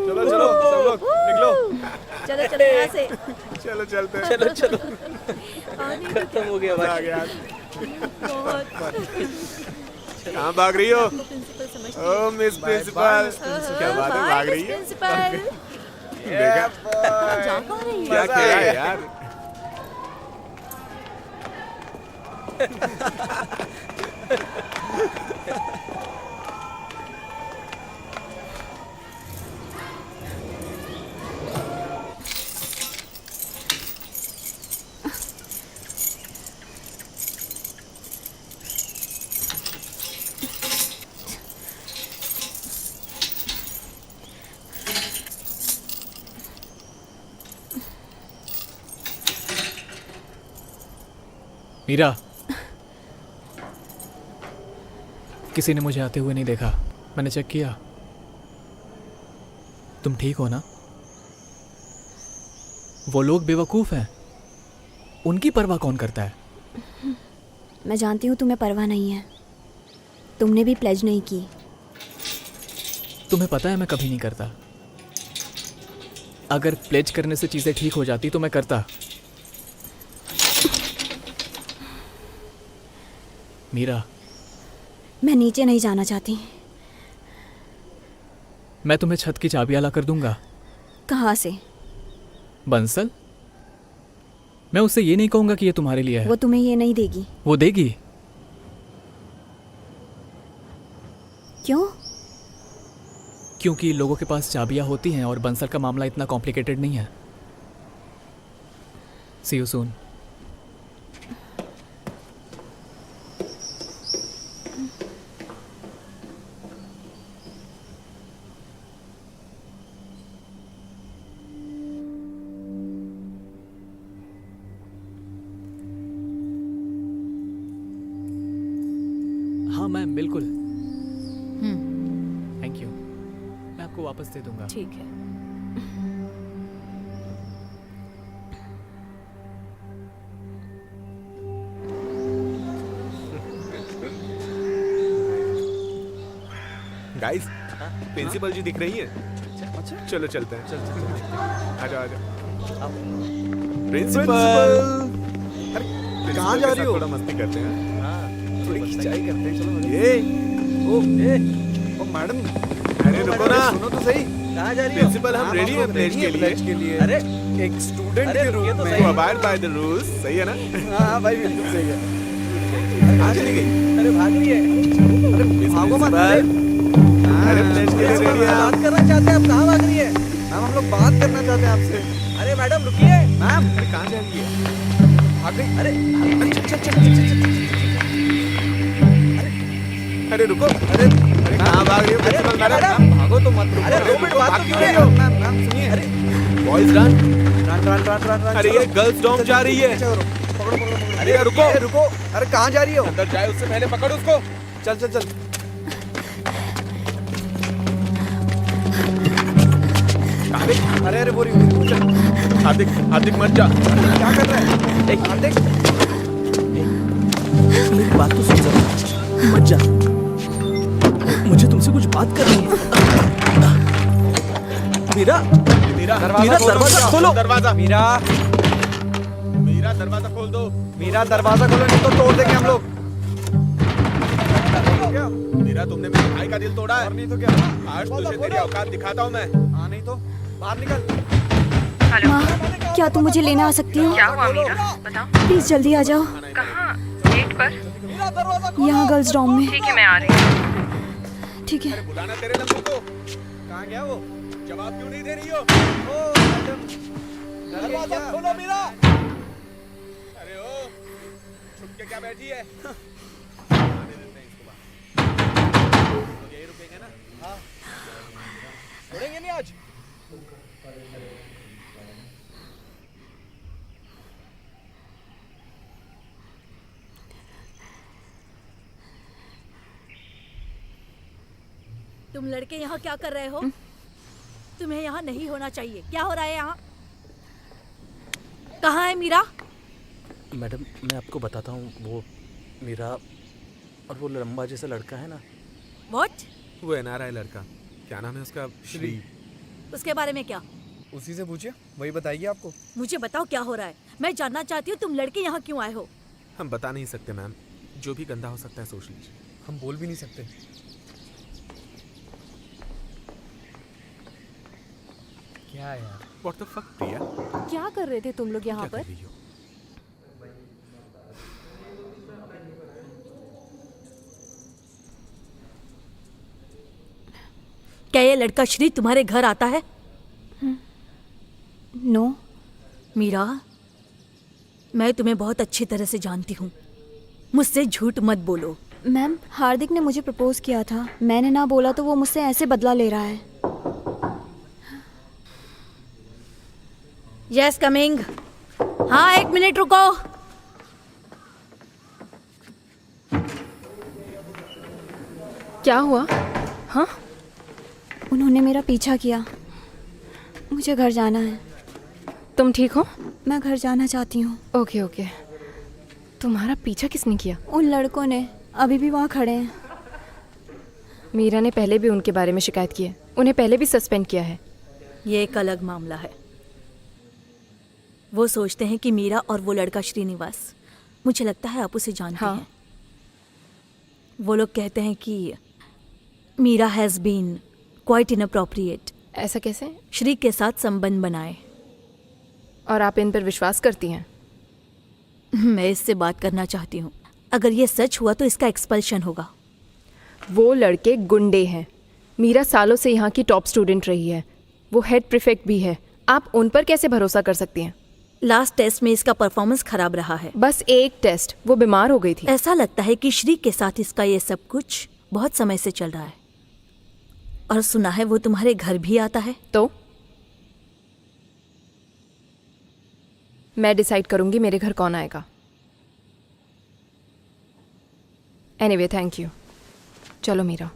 चलो चलो सब लोग निकलो। चलो चलो यहाँ से। चलो चलते हैं। चलो खत्म हो गया आ भाई। गया। कहाँ भाग रही हो? ओ मिस प्रिंसिपल, क्या बात है, भाग रही है? प्रिंसिपल देखा जा कहाँ रही है? क्या किया है यार? मीरा, किसी ने मुझे आते हुए नहीं देखा। मैंने चेक किया। तुम ठीक हो ना? वो लोग बेवकूफ हैं, उनकी परवाह कौन करता है? मैं जानती हूँ तुम्हें परवाह नहीं है। तुमने भी प्लेज नहीं की। तुम्हें पता है मैं कभी नहीं करता। अगर प्लेज करने से चीजें ठीक हो जाती तो मैं करता। मीरा, मैं नीचे नहीं जाना चाहती। मैं तुम्हें छत की चाबियां ला कर दूंगा। कहाँ से? बंसल, मैं उससे ये नहीं कहूंगा कि ये तुम्हारे लिए है। वो तुम्हें ये नहीं देगी। वो देगी। क्यों? क्योंकि लोगों के पास चाबियां होती हैं और बंसल का मामला इतना कॉम्प्लिकेटेड नहीं है। सी यू सून। हाँ मैम बिल्कुल। थैंक यू, मैं आपको वापस दे दूंगा। ठीक है। गाइस, प्रिंसिपल जी दिख रही है। अच्छा चलो चलते हैं। आ जाओ आ जाओ। प्रिंसिपल, अरे कहाँ जा रही हो? थोड़ा मस्ती करते हैं। हाँ, थोड़ी खिंचाई करते हैं। चलो ओ मैडम, अरे रुको ना, सुनो तो सही। कहाँ जा रही हो? प्रिंसिपल हम रेडी हैं प्लेज के लिए। अरे एक स्टूडेंट के रूप में अबाइड बाय द रूल्स, सही है ना? हाँ भाई बिल्कुल सही है। कहाँ चली गई? अरे भाग रही है। अरे भागो मत। अरे प्लेज के लिए बात करना चाहते हैं, आप कहाँ भाग रही है? मैम हम लोग बात करना चाहते हैं आपसे। अरे मैडम रुकिए। मैम अरे कहाँ जा रही है? भाग गई? अरे अरे रुको। अरे कहाँ भाग रही हो प्रिंसिपल मैडम? भागो तो मत। अरे 2 मिनट बात तो क्यों रही हो? मैम सुनिए। अरे बॉयज रन। अरे ये गर्ल्स डॉम जा रही है। अरे रुको। अरे कहाँ जा रही हो? अंदर जाए उससे पहले पकड़ उसको। चल। अरे बोरी हार्दिक मत जा। क्या कर रहा है? हार्दिक मेरी बात तो सुन जरा, मत जा, मुझे तुमसे कुछ बात करनी है। मीरा दरवाजा खोलो। मीरा दरवाजा खोल दो। मीरा दरवाजा खोलो, नहीं तो तोड़ देंगे हम लोग। मीरा तुमने मेरे भाई का दिल तोड़ा है। और नहीं तो क्या? आज तुझे तेरी औकात दिखाता हूँ मैं। हाँ नहीं तो बाहर निकल। माँ, क्या तुम मुझे लेने आ सकती हो? क्या हुआ मीरा? बताओ। प्लीज जल्दी आ जाओ। कहाँ? गेट पर? यहाँ गर्ल्स डॉम में। ठीक है मैं आ रही हूँ। ठीक है। बुलाना तेरे नंबर को। कहाँ गया वो? जवाब क्यों नहीं दे रही हो? ओ मैडम, दरवाजा खोलो मीरा। अरे ओ, छुप के क्या बैठी है? आने देते हैं इसको बाहर। तो यही रुकेंगे ना? हाँ। छोड़ेंगे नहीं आज। तुम लड़के यहाँ क्या कर रहे हो? तुम्हें यहाँ नहीं होना चाहिए। क्या हो रहा है यहाँ? कहाँ है मीरा? मैडम मैं आपको बताता हूँ, वो मीरा और वो लंबा जैसा लड़का है ना। What? वो NRI लड़का, क्या नाम है उसका? श्री। उसके बारे में क्या? उसी से पूछिए, वही बताएगी आपको। मुझे बताओ क्या हो रहा है। मैं जानना चाहती हूँ तुम लड़के यहाँ क्यों आए हो। हम बता नहीं सकते मैम, जो भी गंदा हो सकता है सोच लीजिए। हम बोल भी नहीं सकते। क्या यार? What the fuck प्रिया? क्या कर रहे थे तुम लोग यहाँ क्या पर? कर रही हो? क्या ये लड़का श्री तुम्हारे घर आता है? नो। मीरा, मैं तुम्हें बहुत अच्छी तरह से जानती हूँ, मुझसे झूठ मत बोलो। मैम, हार्दिक ने मुझे प्रपोज किया था, मैंने ना बोला तो वो मुझसे ऐसे बदला ले रहा है। Yes coming. हाँ 1 मिनट रुको। क्या हुआ? हाँ? उन्होंने मेरा पीछा किया। मुझे घर जाना है। तुम ठीक हो? मैं घर जाना चाहती हूँ। ओके। तुम्हारा पीछा किसने किया? उन लड़कों ने, अभी भी वहाँ खड़े हैं। मीरा ने पहले भी उनके बारे में शिकायत की है, उन्हें पहले भी सस्पेंड किया है। ये एक अलग मामला है। वो सोचते हैं कि मीरा और वो लड़का श्रीनिवास, मुझे लगता है आप उसे जानते हैं। वो लोग कहते हैं कि Meera has been quite inappropriate. ऐसा कैसे? श्री के साथ संबंध बनाए। और आप इन पर विश्वास करती हैं? मैं इससे बात करना चाहती हूँ। अगर ये सच हुआ तो इसका एक्सपल्शन होगा। वो लड़के गुंडे हैं। मीरा सालों से यहाँ की टॉप स्टूडेंट रही है, वो हेड प्रीफेक्ट भी है। आप उन पर कैसे भरोसा कर सकती हैं? लास्ट टेस्ट में इसका परफॉर्मेंस खराब रहा है। बस एक टेस्ट, वो बीमार हो गई थी। ऐसा लगता है कि श्री के साथ इसका ये सब कुछ बहुत समय से चल रहा है। और सुना है वो तुम्हारे घर भी आता है। तो मैं डिसाइड करूंगी मेरे घर कौन आएगा। Anyway thank you. चलो मीरा।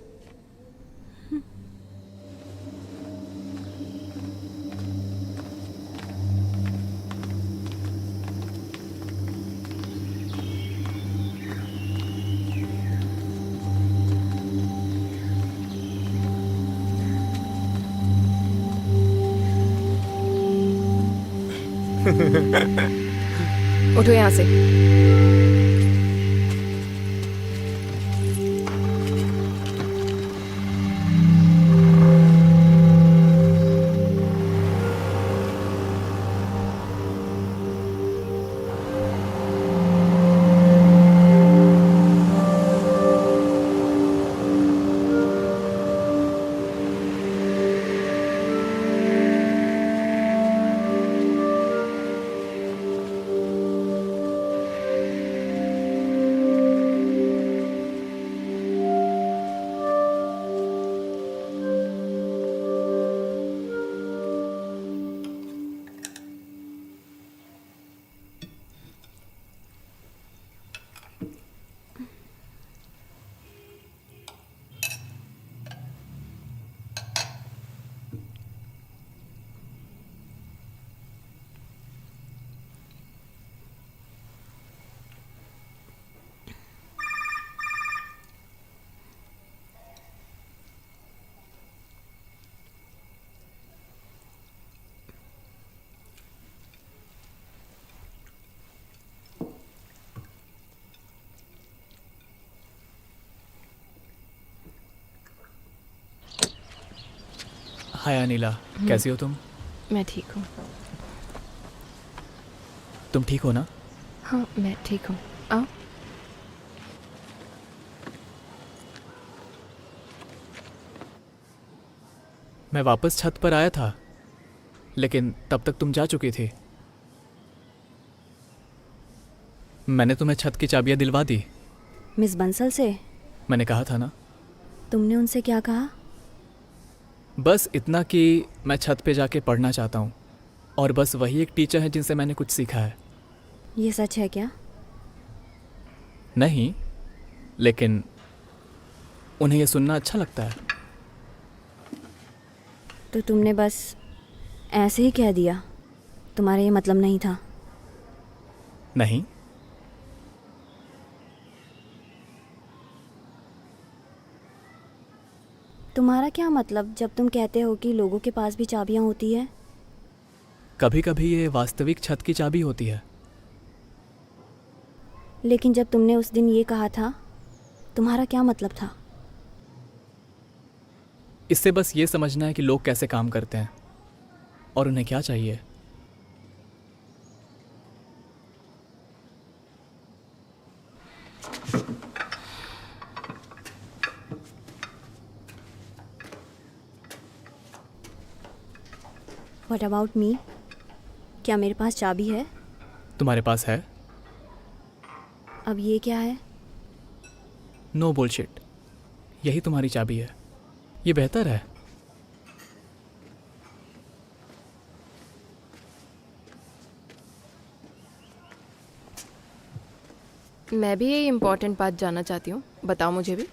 उठो यहाँ से। हाय अनिला, कैसी हो तुम? मैं ठीक हूँ। तुम ठीक हो ना? हाँ मैं ठीक हूँ। आओ। मैं वापस छत पर आया था, लेकिन तब तक तुम जा चुकी थी। मैंने तुम्हें छत की चाबियां दिलवा दी। मिस बंसल से? मैंने कहा था ना। तुमने उनसे क्या कहा? बस इतना कि मैं छत पे जाके पढ़ना चाहता हूँ, और बस वही एक टीचर है जिनसे मैंने कुछ सीखा है। ये सच है क्या? नहीं, लेकिन उन्हें ये सुनना अच्छा लगता है। तो तुमने बस ऐसे ही कह दिया? तुम्हारा ये मतलब नहीं था? नहीं। तुम्हारा क्या मतलब जब तुम कहते हो कि लोगों के पास भी चाबियां होती है? कभी कभी ये वास्तविक छत की चाबी होती है। लेकिन जब तुमने उस दिन ये कहा था, तुम्हारा क्या मतलब था? इससे बस ये समझना है कि लोग कैसे काम करते हैं और उन्हें क्या चाहिए। What about me? क्या मेरे पास चाबी है? तुम्हारे पास है? अब ये क्या है? No bullshit. यही तुम्हारी चाबी है। ये बेहतर है। मैं भी ये इम्पोर्टेंट बात जानना चाहती हूँ, बताओ मुझे भी।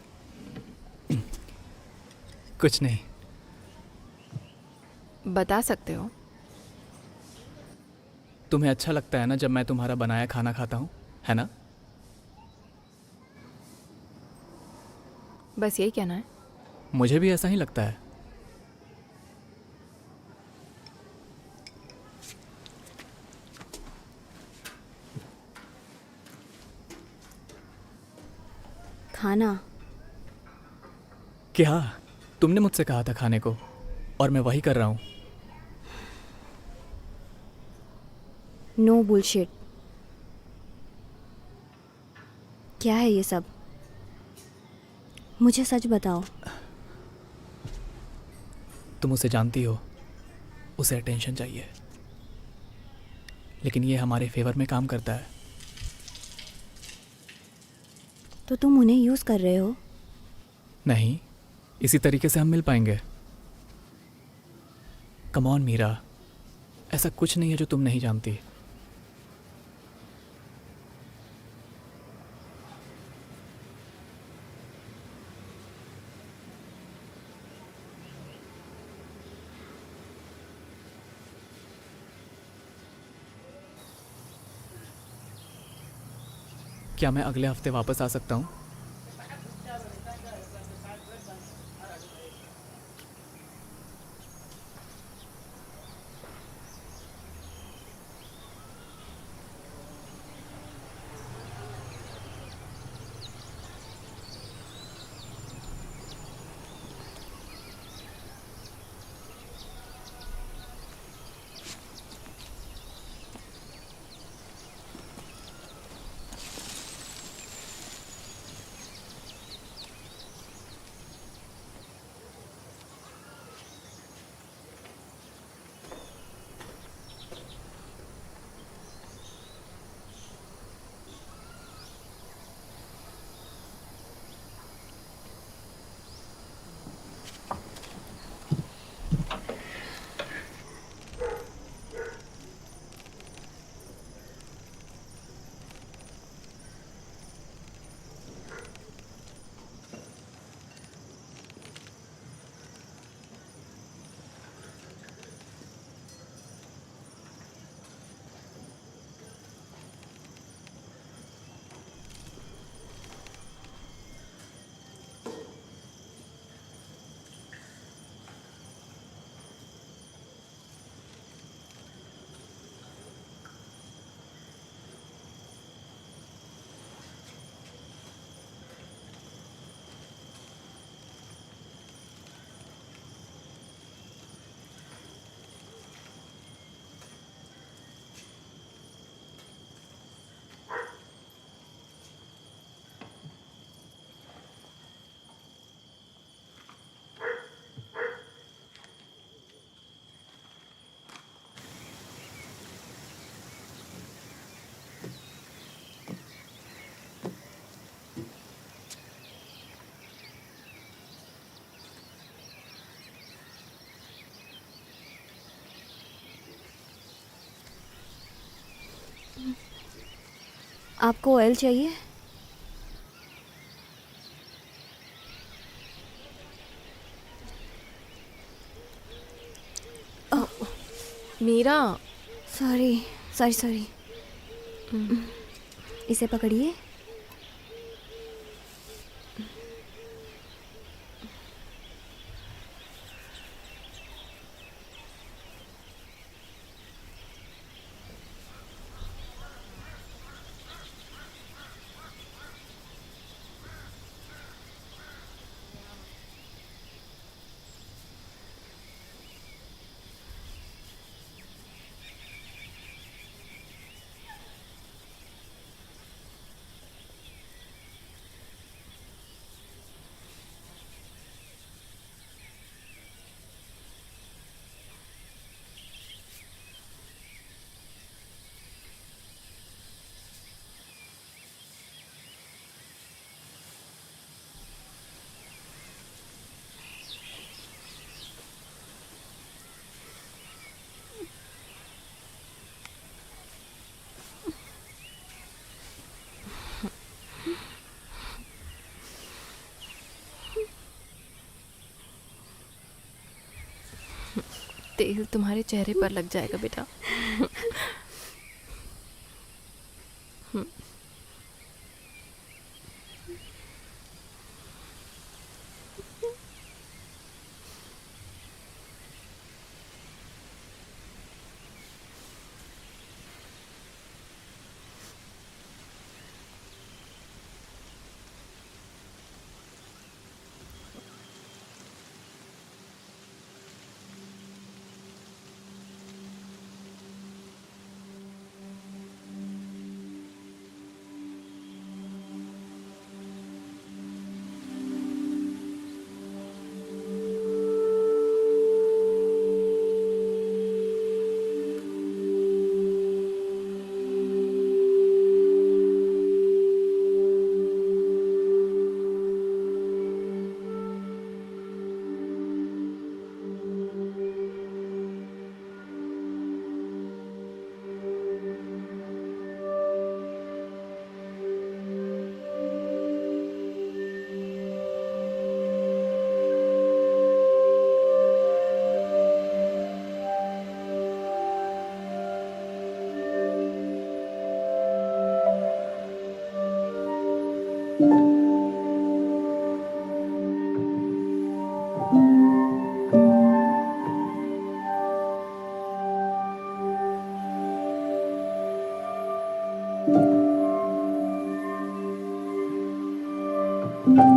कुछ नहीं। बता सकते हो? तुम्हें अच्छा लगता है ना जब मैं तुम्हारा बनाया खाना खाता हूँ, है ना? बस यही कहना है? मुझे भी ऐसा ही लगता है। खाना? क्या? तुमने मुझसे कहा था खाने को, और मैं वही कर रहा हूँ। No bullshit. क्या है ये सब? मुझे सच बताओ। तुम उसे जानती हो, उसे अटेंशन चाहिए, लेकिन ये हमारे फेवर में काम करता है। तो तुम उन्हें यूज़ कर रहे हो? नहीं, इसी तरीके से हम मिल पाएंगे। कम ऑन मीरा, ऐसा कुछ नहीं है जो तुम नहीं जानती। क्या मैं अगले हफ्ते वापस आ सकता हूँ? आपको ऑयल चाहिए? Meera, sorry sorry sorry. इसे पकड़िए। तेल तुम्हारे चेहरे पर लग जाएगा बेटा। Thank you.